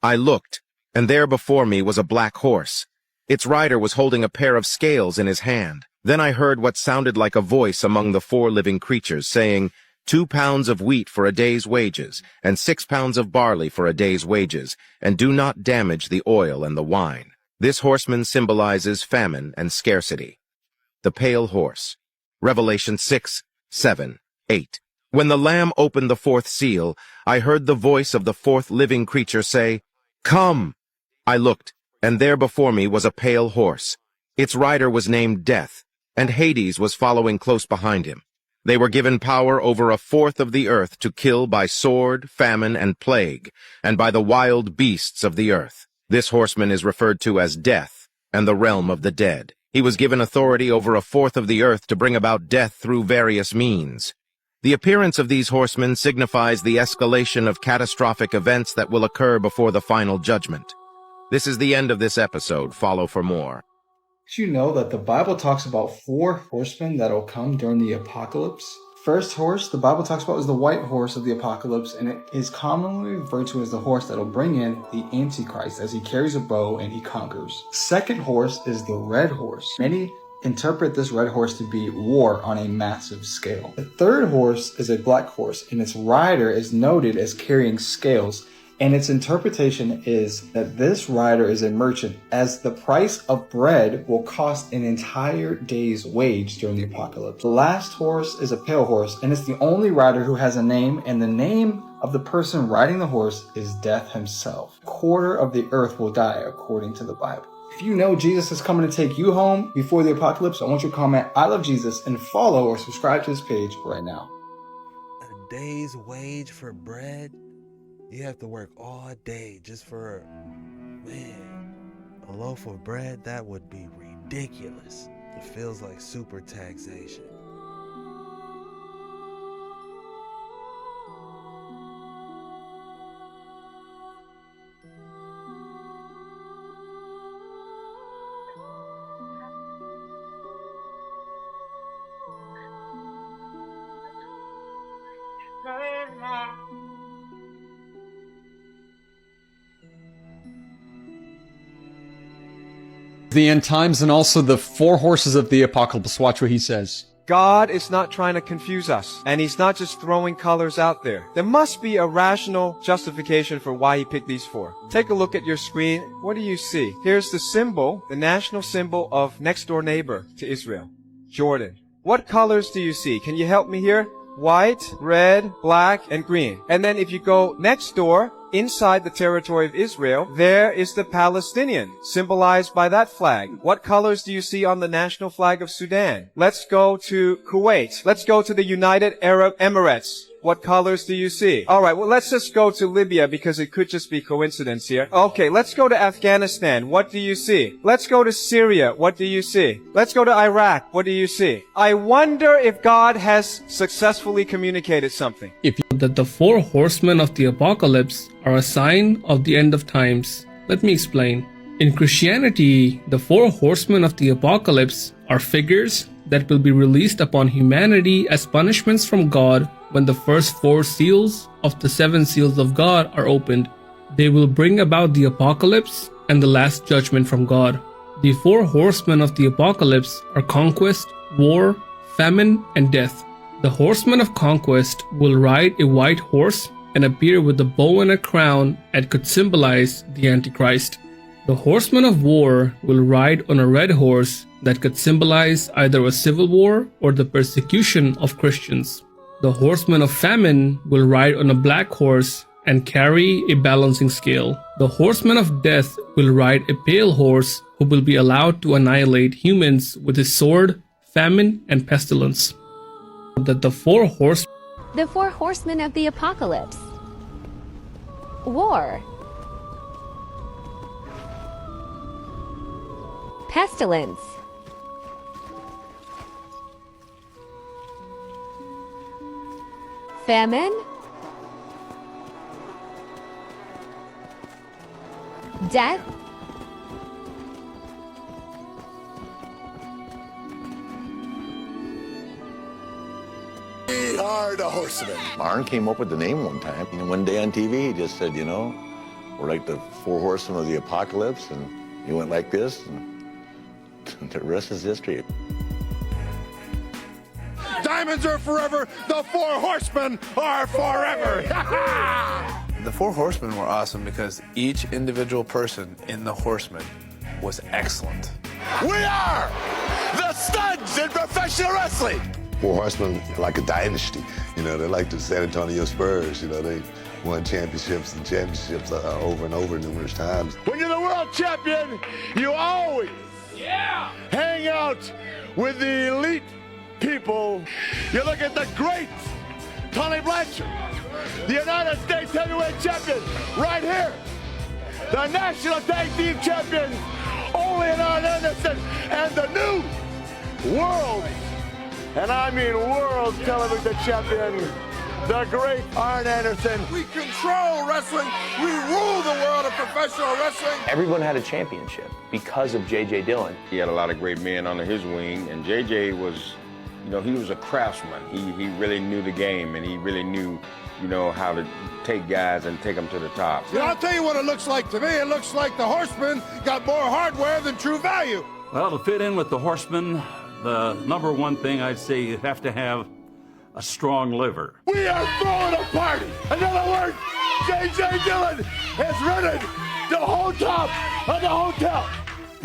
I looked, and there before me was a black horse. Its rider was holding a pair of scales in his hand. Then I heard what sounded like a voice among the 4 living creatures saying, 2 pounds of wheat for a day's wages, and 6 pounds of barley for a day's wages, and do not damage the oil and the wine. This horseman symbolizes famine and scarcity. The pale horse. Revelation 6, 7, 8. When the Lamb opened the 4th seal, I heard the voice of the 4th living creature say, "Come!" I looked, and there before me was a pale horse. Its rider was named Death, and Hades was following close behind him. They were given power over 1/4 of the earth to kill by sword, famine, and plague, and by the wild beasts of the earth. This horseman is referred to as Death and the realm of the dead. He was given authority over 1/4 of the earth to bring about death through various means. The appearance of these horsemen signifies the escalation of catastrophic events that will occur before the final judgment. This is the end of this episode. Follow for more. Did you know that the Bible talks about 4 horsemen that'll come during the apocalypse? First horse the Bible talks about is the white horse of the apocalypse, and it is commonly referred to as the horse that'll bring in the Antichrist as he carries a bow and he conquers. Second horse is the red horse. Many interpret this red horse to be war on a massive scale. The third horse is a black horse, and its rider is noted as carrying scales. And its interpretation is that this rider is a merchant, as the price of bread will cost an entire day's wage during the apocalypse. The last horse is a pale horse, and it's the only rider who has a name, and the name of the person riding the horse is Death himself. A quarter of the earth will die, according to the Bible. If you know Jesus is coming to take you home before the apocalypse, I want you to comment, "I love Jesus," and follow or subscribe to this page right now. A day's wage for bread? You have to work all day just for, a loaf of bread? That would be ridiculous. It feels like super taxation. The end times and also the 4 horses of the apocalypse. Watch what he says. God is not trying to confuse us, and he's not just throwing colors out there. There must be a rational justification for why he picked these 4. Take a look at your screen. What do you see? Here's the symbol, the national symbol of next door neighbor to Israel, Jordan. What colors do you see? Can you help me here? White, red, black, and green. And then if you go next door, inside the territory of Israel, there is the Palestinian, symbolized by that flag. What colors do you see on the national flag of Sudan? Let's go to Kuwait. Let's go to the United Arab Emirates. What colors do you see? All right, well, let's just go to Libya because it could just be coincidence here. Okay, let's go to Afghanistan. What do you see? Let's go to Syria. What do you see? Let's go to Iraq. What do you see? I wonder if God has successfully communicated something. If you know that the 4 horsemen of the apocalypse are a sign of the end of times, let me explain. In Christianity, the 4 horsemen of the apocalypse are figures that will be released upon humanity as punishments from God when the first 4 seals of the 7 seals of God are opened. They will bring about the apocalypse and the last judgment from God. The 4 horsemen of the apocalypse are conquest, war, famine, and death. The horsemen of conquest will ride a white horse and appear with a bow and a crown and could symbolize the Antichrist. The horsemen of war will ride on a red horse that could symbolize either a civil war or the persecution of Christians. The horsemen of famine will ride on a black horse and carry a balancing scale. The horsemen of death will ride a pale horse who will be allowed to annihilate humans with his sword, famine, and pestilence. The 4 horsemen of the apocalypse. War. Pestilence. Famine. Death. We are the horsemen. Arn came up with the name one time. And one day on TV, he just said, we're like the 4 horsemen of the apocalypse. And he went like this, and the rest is history. Diamonds are forever. The 4 horsemen are forever. The 4 horsemen were awesome because each individual person in the horsemen was excellent. We are the studs in professional wrestling. 4 horsemen like a dynasty. They're like the San Antonio Spurs. They won championships over and over numerous times. When you're the world champion, you always hang out with the elite people. You look at the great Tony Blanchard, the United States heavyweight champion, right here. The national tag team champion, only in Arn Anderson, and the new world and I mean world television champion, the great Arn Anderson. We control wrestling. We rule the world of professional wrestling. Everyone had a championship because of J.J. Dillon. He had a lot of great men under his wing, and J.J. was, he was a craftsman. He really knew the game, and he really knew, how to take guys and take them to the top. I'll tell you what it looks like to me. It looks like the Horsemen got more hardware than true value. Well, to fit in with the Horsemen, the number one thing I'd say you have to have a strong liver. We are throwing a party. In other words, J.J. Dillon has rented the whole top of the hotel.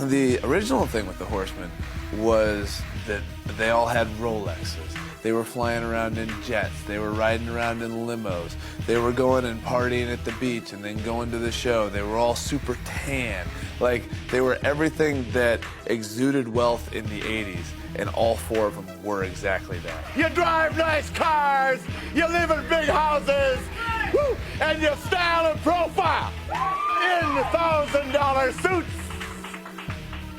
The original thing with the Horsemen was that they all had Rolexes. They were flying around in jets. They were riding around in limos. They were going and partying at the beach and then going to the show. They were all super tan. Like, they were everything that exuded wealth in the 80s. And all four of them were exactly that. You drive nice cars, you live in big houses, woo, and you style and profile in $1,000 suits,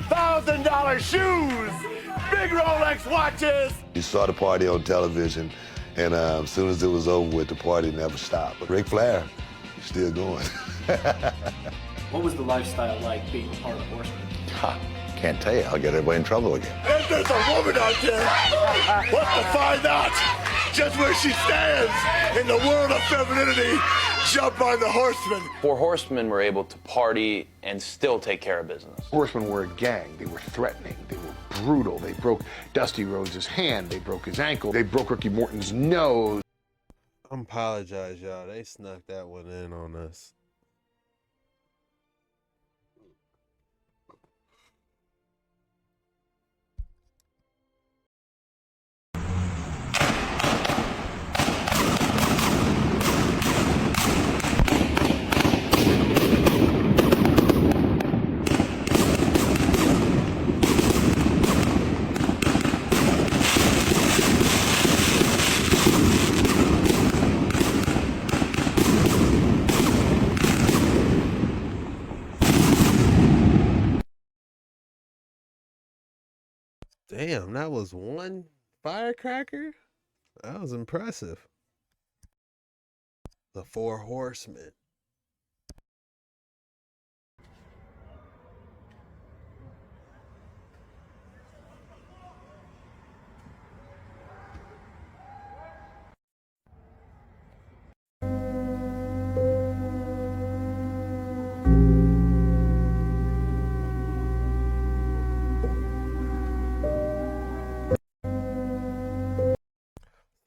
$1,000 shoes, big Rolex watches. You saw the party on television, and as soon as it was over with, the party never stopped. But Ric Flair, still going. What was the lifestyle like being a part of Horsemen? Can't tell you. I'll get everybody in trouble again. If there's a woman out there, what's to find out just where she stands in the world of femininity, jump on the Horsemen. Four Horsemen were able to party and still take care of business. Horsemen were a gang. They were threatening. They were brutal. They broke Dusty Rhodes' hand. They broke his ankle. They broke Ricky Morton's nose. I apologize, y'all. They snuck that one in on us. Damn, that was one firecracker? That was impressive. The Four Horsemen.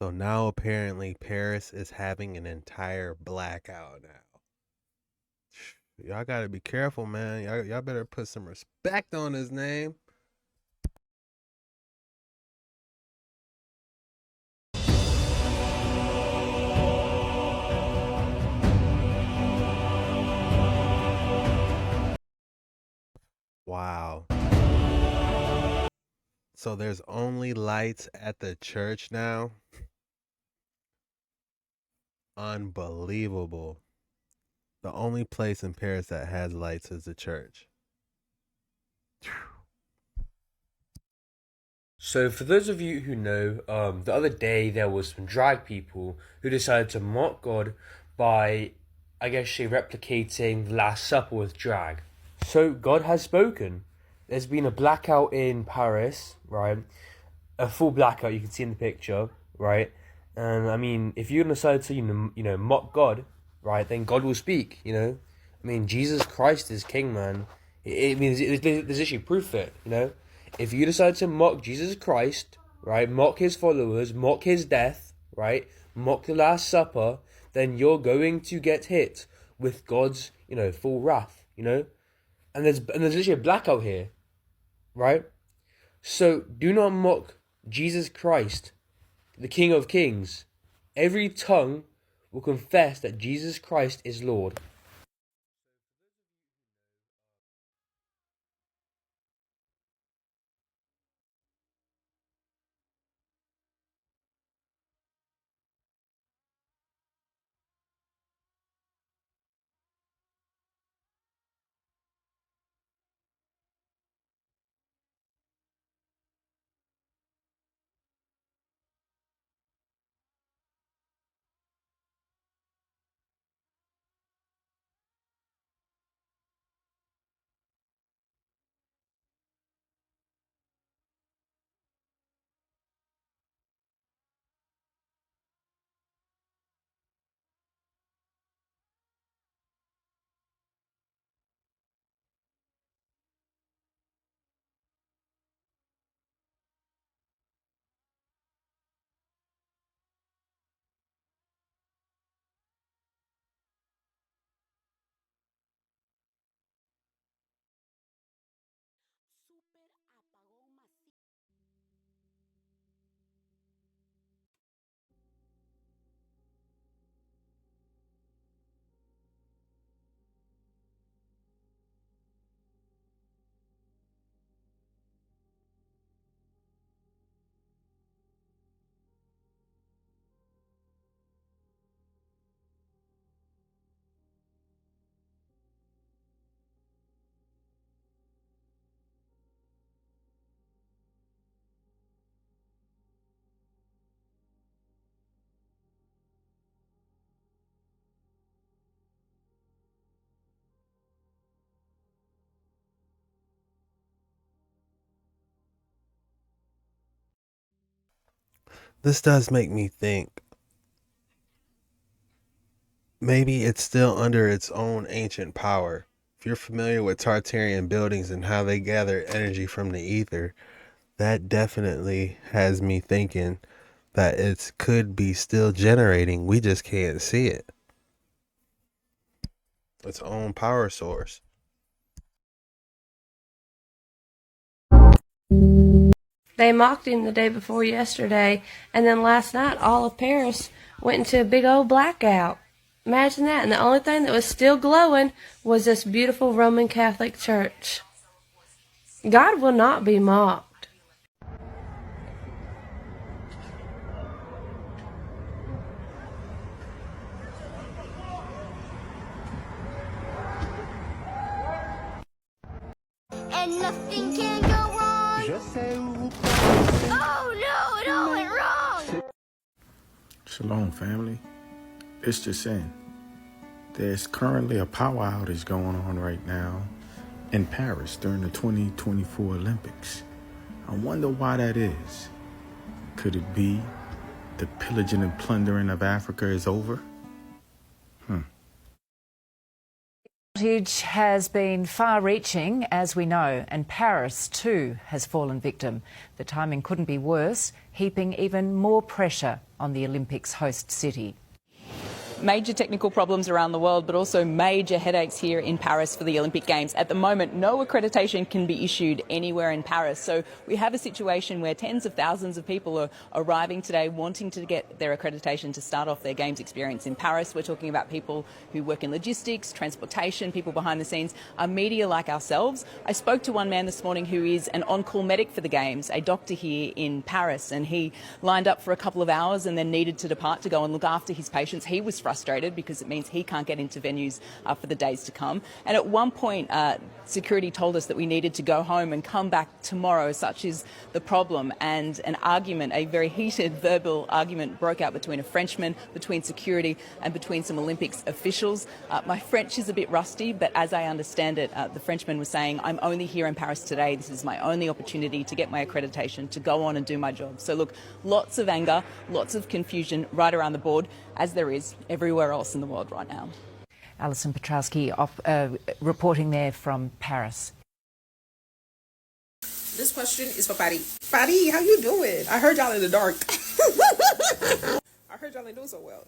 So now apparently Paris is having an entire blackout now. Y'all gotta be careful, man. Y'all better put some respect on his name. Wow. So there's only lights at the church now? Unbelievable. The only place in Paris that has lights is the church. So for those of you who know, the other day there was some drag people who decided to mock God by, I guess, replicating the Last Supper with drag. So God has spoken. There's been a blackout in Paris, right? A full blackout, you can see in the picture, right? And I mean, if you decide to, mock God, right, then God will speak, I mean, Jesus Christ is king, man. It means there's actually proof of it, If you decide to mock Jesus Christ, right, mock his followers, mock his death, right, mock the Last Supper, then you're going to get hit with God's, full wrath, And there's literally a blackout here, right? So do not mock Jesus Christ, the King of Kings. Every tongue will confess that Jesus Christ is Lord. this does make me think maybe it's still under its own ancient power. If you're familiar with Tartarian buildings and how they gather energy from the ether, that definitely has me thinking that it could be still generating. We just can't see it. Its own power source. They mocked him the day before yesterday, and then last night all of Paris went into a big old blackout. Imagine that, and the only thing that was still glowing was this beautiful Roman Catholic church. God will not be mocked. And nothing can go wrong. Oh no, it all went wrong. Shalom, family. It's just in. There's currently a power outage going on right now in Paris during the 2024 Olympics. I wonder why that is. Could it be the pillaging and plundering of Africa is over? Outage has been far-reaching, as we know, and Paris too has fallen victim. The timing couldn't be worse, heaping even more pressure on the Olympics host city. Major technical problems around the world, but also major headaches here in Paris for the Olympic Games. At the moment, no accreditation can be issued anywhere in Paris. So we have a situation where tens of thousands of people are arriving today wanting to get their accreditation to start off their Games experience in Paris. We're talking about people who work in logistics, transportation, people behind the scenes, media like ourselves. I spoke to one man this morning who is an on-call medic for the Games, a doctor here in Paris, and he lined up for a couple of hours and then needed to depart to go and look after his patients. He was frustrated because it means he can't get into venues for the days to come. And at one point, security told us that we needed to go home and come back tomorrow. Such is the problem. And an argument, a very heated verbal argument, broke out between a Frenchman, between security and between some Olympics officials. My French is a bit rusty, but as I understand it, the Frenchman was saying, I'm only here in Paris today. This is my only opportunity to get my accreditation, to go on and do my job. So look, lots of anger, lots of confusion right around the board, as there is everywhere else in the world right now. Alison Petrowski reporting there from Paris. This question is for Patty. Patty, how you doing? I heard y'all in the dark. I heard y'all ain't doing so well.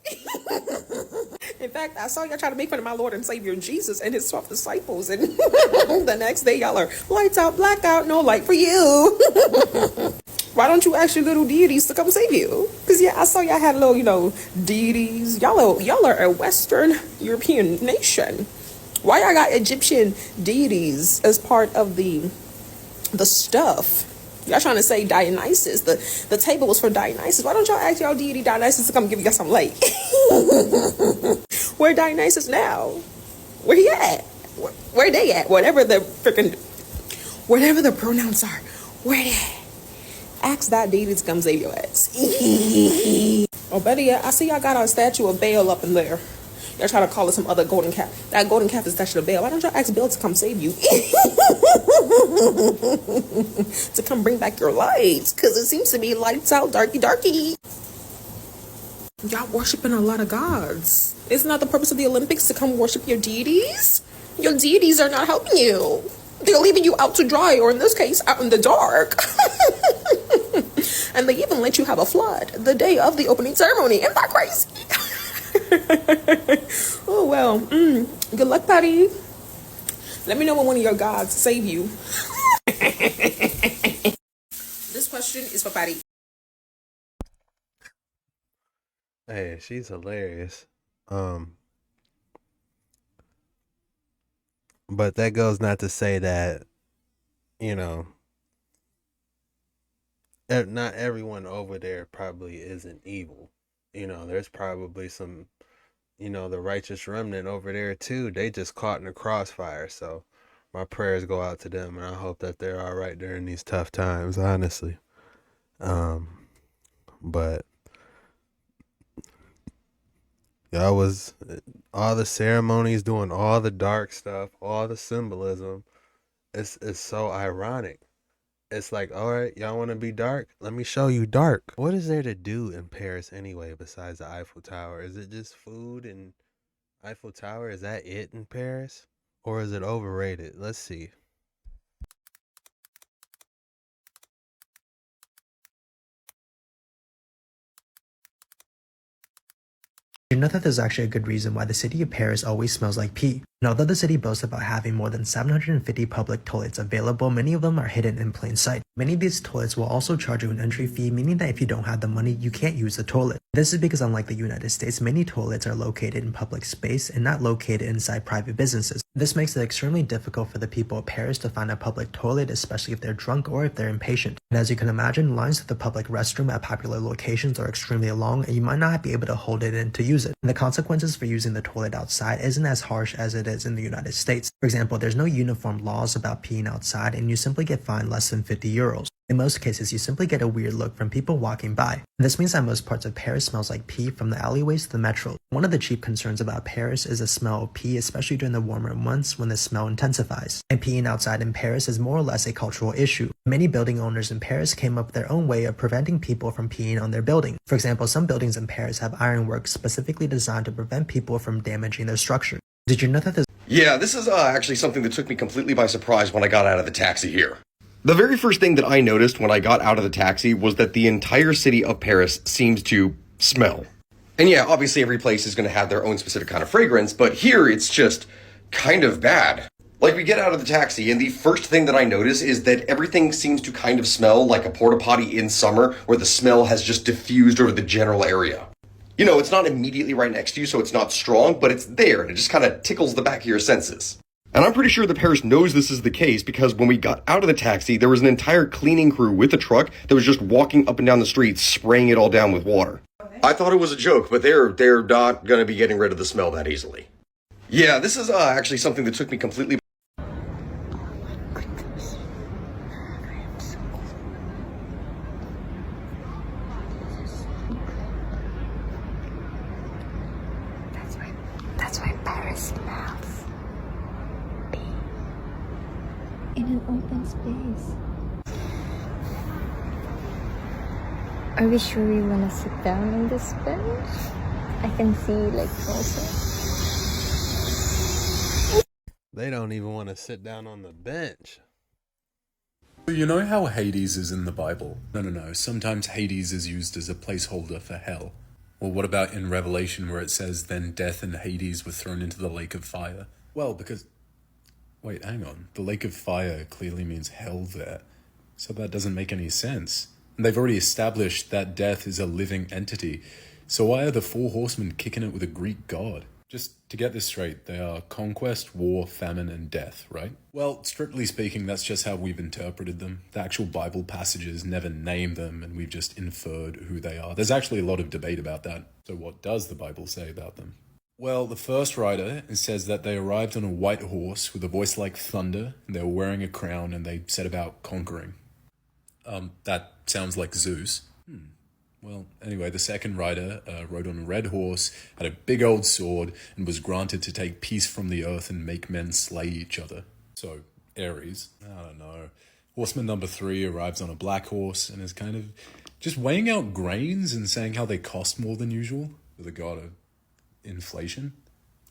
In fact, I saw y'all try to make fun of my Lord and Savior Jesus and his 12 disciples, and the next day y'all are lights out, blackout, no light for you. Why don't you ask your little deities to come save you? Because, yeah, I saw y'all had little, deities. Y'all are a Western European nation. Why y'all got Egyptian deities as part of the stuff? Y'all trying to say Dionysus. The table was for Dionysus. Why don't y'all ask y'all deity Dionysus to come give you guys some light? Where Dionysus now? Where he at? Where they at? Whatever the pronouns are. Where they at? Ask that deity to come save your ass. Oh, better yet, I see y'all got a statue of Baal up in there. Y'all try to call it some other golden calf. That golden calf is a statue of Baal. Why don't y'all ask Baal to come save you? To come bring back your lights. Because it seems to be lights out, darky darky. Y'all worshiping a lot of gods. Isn't that the purpose of the Olympics, to come worship your deities? Your deities are not helping you. They're leaving you out to dry, or in this case, out in the dark. And they even let you have a flood the day of the opening ceremony. Isn't that crazy? Oh, well. Good luck, Patty. Let me know when one of your gods save you. This question is for Patty. Hey, she's hilarious. But that goes not to say that, not everyone over there probably isn't evil. There's probably some, the righteous remnant over there too. They just caught in the crossfire. So my prayers go out to them, and I hope that they're all right during these tough times, honestly. But y'all was all the ceremonies, doing all the dark stuff, all the symbolism. It's so ironic. It's like, all right, y'all want to be dark? Let me show you dark. What is there to do in Paris anyway besides the Eiffel Tower? Is it just food and Eiffel Tower? Is that it in Paris? Or is it overrated? Let's see. You know that there's actually a good reason why the city of Paris always smells like pee. And although the city boasts about having more than 750 public toilets available, many of them are hidden in plain sight. Many of these toilets will also charge you an entry fee, meaning that if you don't have the money, you can't use the toilet. This is because unlike the United States, many toilets are located in public space and not located inside private businesses. This makes it extremely difficult for the people of Paris to find a public toilet, especially if they're drunk or if they're impatient. And as you can imagine, lines to the public restroom at popular locations are extremely long and you might not be able to hold it in to use it. And the consequences for using the toilet outside isn't as harsh as it is in the United States. For example, there's no uniform laws about peeing outside and you simply get fined less than 50 euros. In most cases, you simply get a weird look from people walking by. This means that most parts of Paris smells like pee from the alleyways to the metro. One of the chief concerns about Paris is the smell of pee, especially during the warmer months when the smell intensifies. And peeing outside in Paris is more or less a cultural issue. Many building owners in Paris came up with their own way of preventing people from peeing on their building. For example, some buildings in Paris have ironwork specifically designed to prevent people from damaging their structure. Did you know that this is actually something that took me completely by surprise when I got out of the taxi here. The very first thing that I noticed when I got out of the taxi was that the entire city of Paris seems to smell. And yeah, obviously every place is going to have their own specific kind of fragrance, but here it's just kind of bad. Like, we get out of the taxi and the first thing that I notice is that everything seems to kind of smell like a porta potty in summer where the smell has just diffused over the general area. You know, it's not immediately right next to you, so it's not strong, but it's there and it just kind of tickles the back of your senses. And I'm pretty sure that Paris knows this is the case because when we got out of the taxi, there was an entire cleaning crew with a truck that was just walking up and down the street, spraying it all down with water. I thought it was a joke, but they're not going to be getting rid of the smell that easily. Yeah, this is actually something that took me completely... That's why Paris smells. In an open space. Are we sure we want to sit down on this bench? I can see like also. They don't even want to sit down on the bench. You know how Hades is in the Bible? No. Sometimes Hades is used as a placeholder for hell. Or what about in Revelation where it says, then death and Hades were thrown into the lake of fire? Well, because... Wait, hang on. The lake of fire clearly means hell there. So that doesn't make any sense. And they've already established that death is a living entity. So why are the four horsemen kicking it with a Greek god? Just to get this straight, they are conquest, war, famine, and death, right? Well, strictly speaking, that's just how we've interpreted them. The actual Bible passages never name them, and we've just inferred who they are. There's actually a lot of debate about that. So what does the Bible say about them? Well, the first writer says that they arrived on a white horse with a voice like thunder, and they were wearing a crown, and they set about conquering. That sounds like Zeus. Well, anyway, the second rider rode on a red horse, had a big old sword, and was granted to take peace from the earth and make men slay each other. So, Ares. I don't know. Horseman number 3 arrives on a black horse and is kind of just weighing out grains and saying how they cost more than usual. The god of inflation.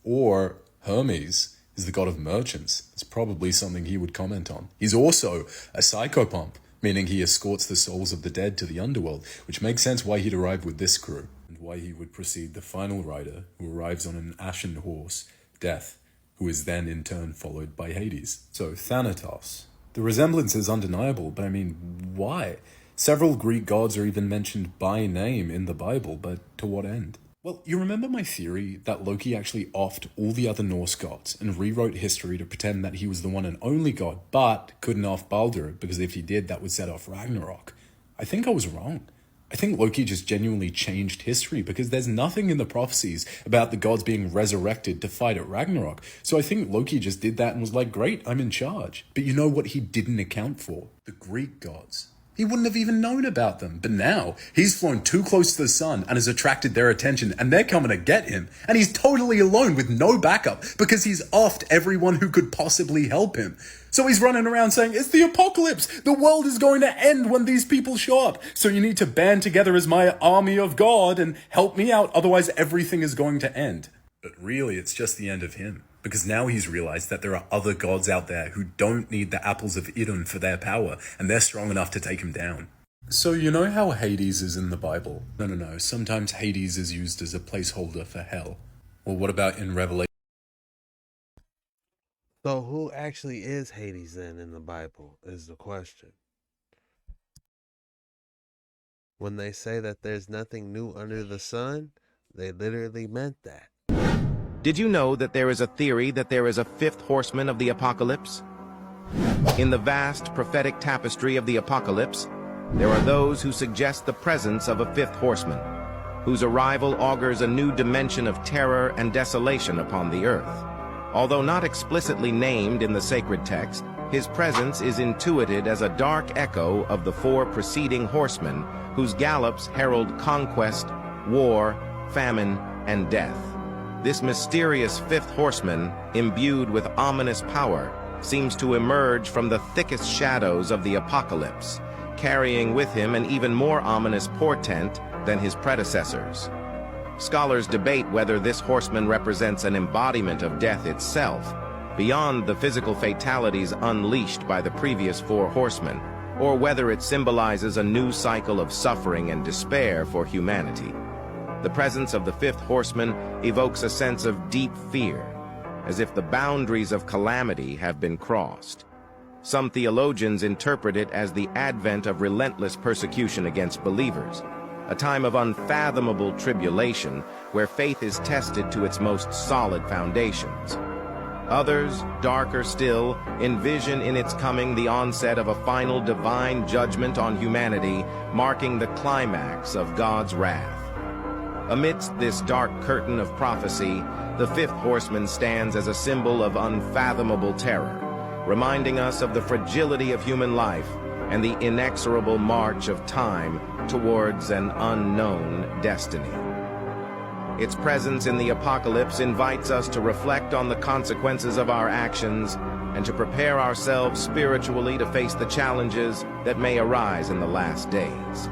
Or Hermes is the god of merchants. It's probably something he would comment on. He's also a psychopomp, meaning he escorts the souls of the dead to the underworld, which makes sense why he'd arrive with this crew, and why he would precede the final rider, who arrives on an ashen horse, Death, who is then in turn followed by Hades. So Thanatos. The resemblance is undeniable, but I mean, why? Several Greek gods are even mentioned by name in the Bible, but to what end? Well, you remember my theory that Loki actually offed all the other Norse gods and rewrote history to pretend that he was the one and only god, but couldn't off Baldur because if he did, that would set off Ragnarok. I think I was wrong. I think Loki just genuinely changed history because there's nothing in the prophecies about the gods being resurrected to fight at Ragnarok. So I think Loki just did that and was like, great, I'm in charge. But you know what he didn't account for? The Greek gods. he wouldn't have even known about them. But now, he's flown too close to the sun and has attracted their attention, and they're coming to get him. And he's totally alone with no backup because he's offed everyone who could possibly help him. So he's running around saying, it's the apocalypse! The world is going to end when these people show up. So you need to band together as my army of God and help me out, otherwise everything is going to end. But really, it's just the end of him. Because now he's realized that there are other gods out there who don't need the apples of Idun for their power, and they're strong enough to take him down. So you know how Hades is in the Bible? No. Sometimes Hades is used as a placeholder for hell. Well, what about in Revelation? So who actually is Hades then in the Bible is the question. When they say that there's nothing new under the sun, they literally meant that. Did you know that there is a theory that there is a fifth horseman of the apocalypse? In the vast prophetic tapestry of the apocalypse, there are those who suggest the presence of a fifth horseman, whose arrival augurs a new dimension of terror and desolation upon the earth. Although not explicitly named in the sacred text, his presence is intuited as a dark echo of the four preceding horsemen, whose gallops herald conquest, war, famine, and death. This mysterious fifth horseman, imbued with ominous power, seems to emerge from the thickest shadows of the apocalypse, carrying with him an even more ominous portent than his predecessors. Scholars debate whether this horseman represents an embodiment of death itself, beyond the physical fatalities unleashed by the previous four horsemen, or whether it symbolizes a new cycle of suffering and despair for humanity. The presence of the fifth horseman evokes a sense of deep fear, as if the boundaries of calamity have been crossed. Some theologians interpret it as the advent of relentless persecution against believers, a time of unfathomable tribulation where faith is tested to its most solid foundations. Others, darker still, envision in its coming the onset of a final divine judgment on humanity, marking the climax of God's wrath. Amidst this dark curtain of prophecy, the fifth horseman stands as a symbol of unfathomable terror, reminding us of the fragility of human life and the inexorable march of time towards an unknown destiny. Its presence in the apocalypse invites us to reflect on the consequences of our actions and to prepare ourselves spiritually to face the challenges that may arise in the last days.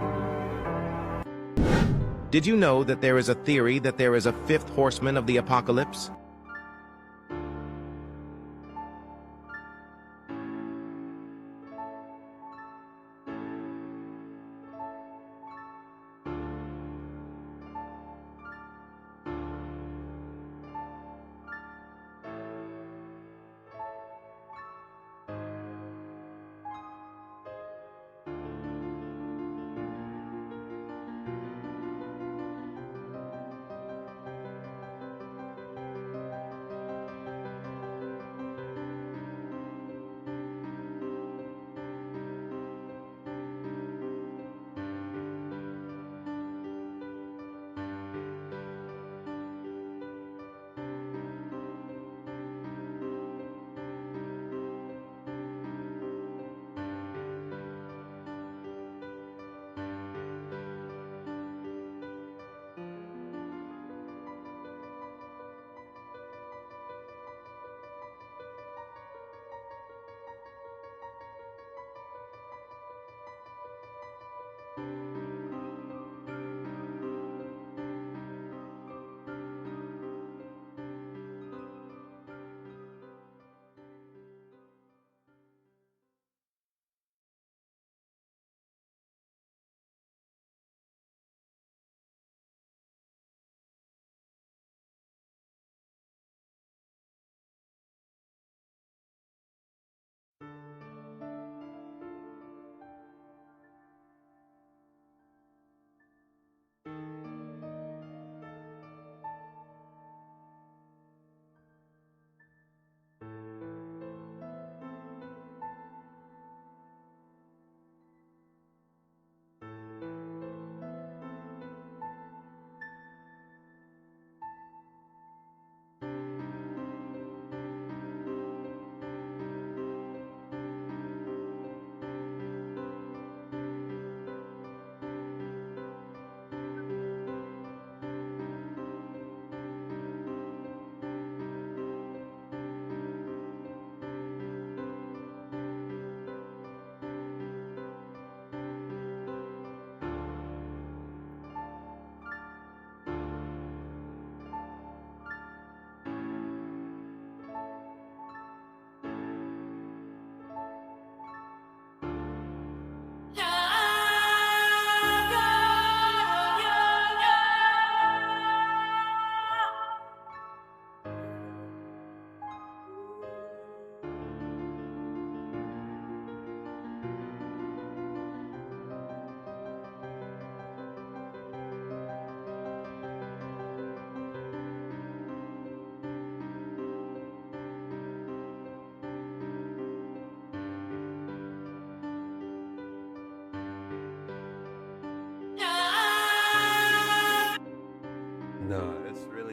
Did you know that there is a theory that there is a fifth horseman of the apocalypse?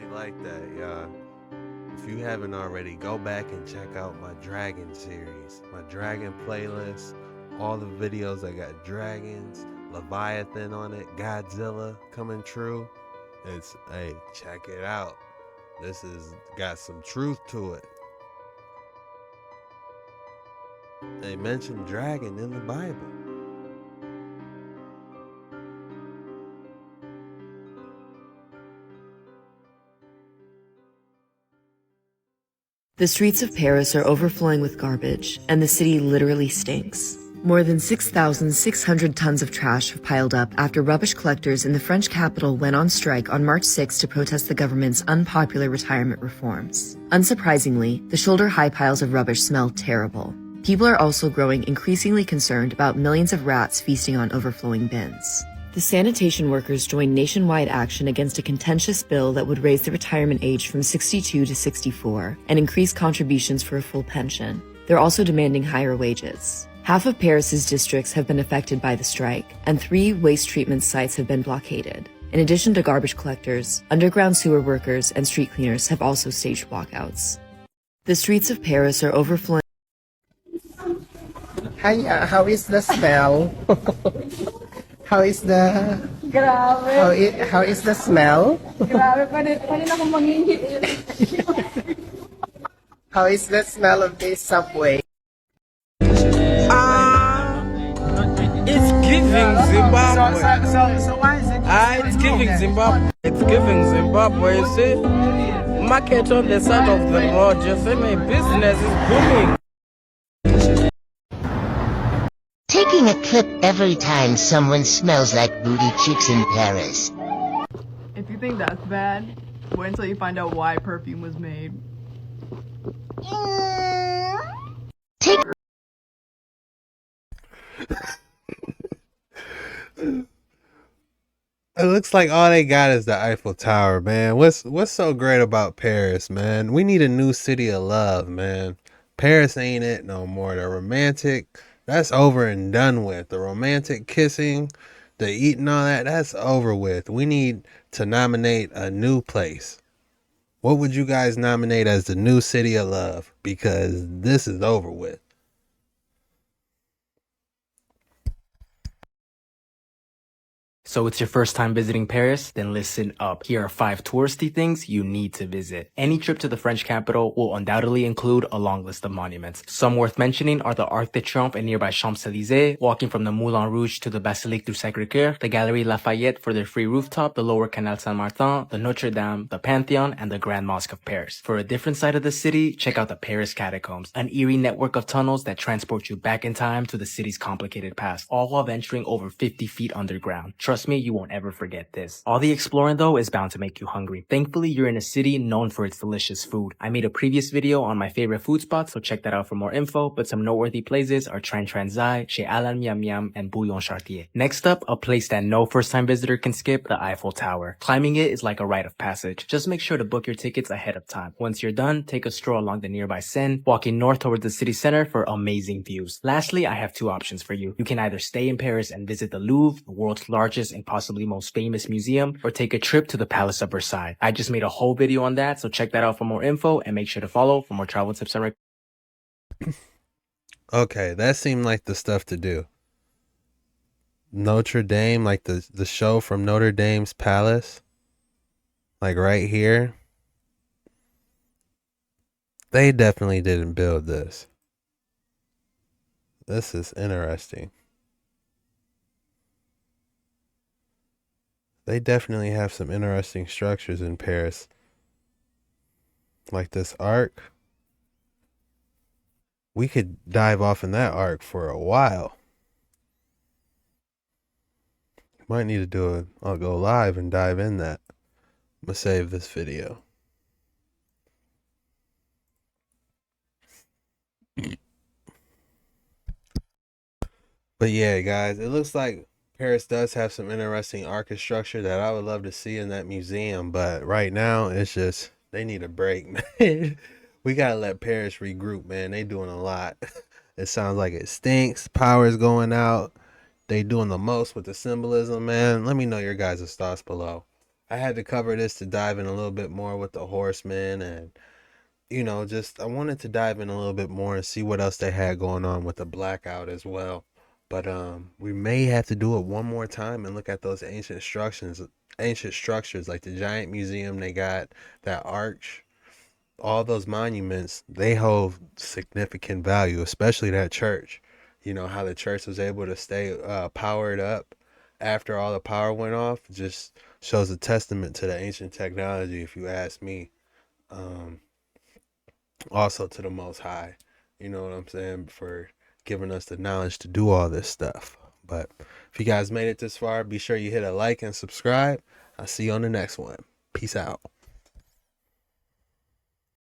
really like that, y'all. If you haven't already, go back and check out my dragon series, my dragon playlist. All the videos I got dragons, Leviathan on it, Godzilla coming true. Hey, check it out. This is got some truth to it. They mention dragon in the Bible. The streets of Paris are overflowing with garbage, and the city literally stinks. More than 6,600 tons of trash have piled up after rubbish collectors in the French capital went on strike on March 6 to protest the government's unpopular retirement reforms. Unsurprisingly, the shoulder-high piles of rubbish smell terrible. People are also growing increasingly concerned about millions of rats feasting on overflowing bins. The sanitation workers joined nationwide action against a contentious bill that would raise the retirement age from 62 to 64 and increase contributions for a full pension. They're also demanding higher wages. Half of Paris's districts have been affected by the strike, and 3 waste treatment sites have been blockaded. In addition to garbage collectors, underground sewer workers and street cleaners have also staged walkouts. The streets of Paris are overflowing. Hi, how is the smell? How is the Grabe. how is the smell? Grabe, pwede na akong mangingit. How is the smell of this subway? It's giving Zimbabwe. So why is it? It's giving Zimbabwe. It's giving Zimbabwe. You see, market on the side of the road. You see, my business is booming. Taking a clip every time someone smells like booty cheeks in Paris. If you think that's bad, wait until you find out why perfume was made. Take It looks like all they got is the Eiffel Tower, man. What's so great about Paris, man? We need a new city of love, man. Paris ain't it no more. The romantic, that's over and done with. The romantic kissing, the eating, all that, that's over with. We need to nominate a new place. What would you guys nominate as the new city of love? Because this is over with. So it's your first time visiting Paris? Then listen up. Here are 5 touristy things you need to visit. Any trip to the French capital will undoubtedly include a long list of monuments. Some worth mentioning are the Arc de Triomphe and nearby Champs-Élysées, walking from the Moulin Rouge to the Basilique du Sacré-Cœur, the Galerie Lafayette for their free rooftop, the Lower Canal Saint-Martin, the Notre Dame, the Pantheon, and the Grand Mosque of Paris. For a different side of the city, check out the Paris Catacombs, an eerie network of tunnels that transport you back in time to the city's complicated past, all while venturing over 50 feet underground. Trust me, you won't ever forget this. All the exploring though is bound to make you hungry. Thankfully, you're in a city known for its delicious food. I made a previous video on my favorite food spots, so check that out for more info, but some noteworthy places are Tran Tran Zai, Chez Alan Miam Miam, and Bouillon Chartier. Next up, a place that no first-time visitor can skip, the Eiffel Tower. Climbing it is like a rite of passage. Just make sure to book your tickets ahead of time. Once you're done, take a stroll along the nearby Seine, walking north towards the city center for amazing views. Lastly, I have 2 options for you. You can either stay in Paris and visit the Louvre, the world's largest and possibly most famous museum, or take a trip to the Palace of Versailles. I just made a whole video on that, so check that out for more info and make sure to follow for more travel tips and Okay, that seemed like the stuff to do. Notre Dame, like the show from Notre Dame's Palace, like right here. They definitely didn't build this. This is interesting. They definitely have some interesting structures in Paris. Like this arc. We could dive off in that arc for a while. Might need to do it. I'll go live and dive in that. I'm gonna save this video. But yeah, guys, it looks like Paris does have some interesting architecture that I would love to see in that museum, but right now it's just they need a break, man. We gotta let Paris regroup, man. They doing a lot. It sounds like it stinks. Power is going out. They doing the most with the symbolism, man. Let me know your guys' thoughts below. I had to cover this to dive in a little bit more with the horsemen, and just I wanted to dive in a little bit more and see what else they had going on with the blackout as well. But we may have to do it one more time and look at those ancient structures like the giant museum they got, that arch, all those monuments. They hold significant value, especially that church. How the church was able to stay powered up after all the power went off just shows a testament to the ancient technology, if you ask me. Um, Also to the Most High, you know what I'm saying, for giving us the knowledge to do all this stuff. But if you guys made it this far, be sure you hit a like and subscribe. I'll see you on the next one. Peace out.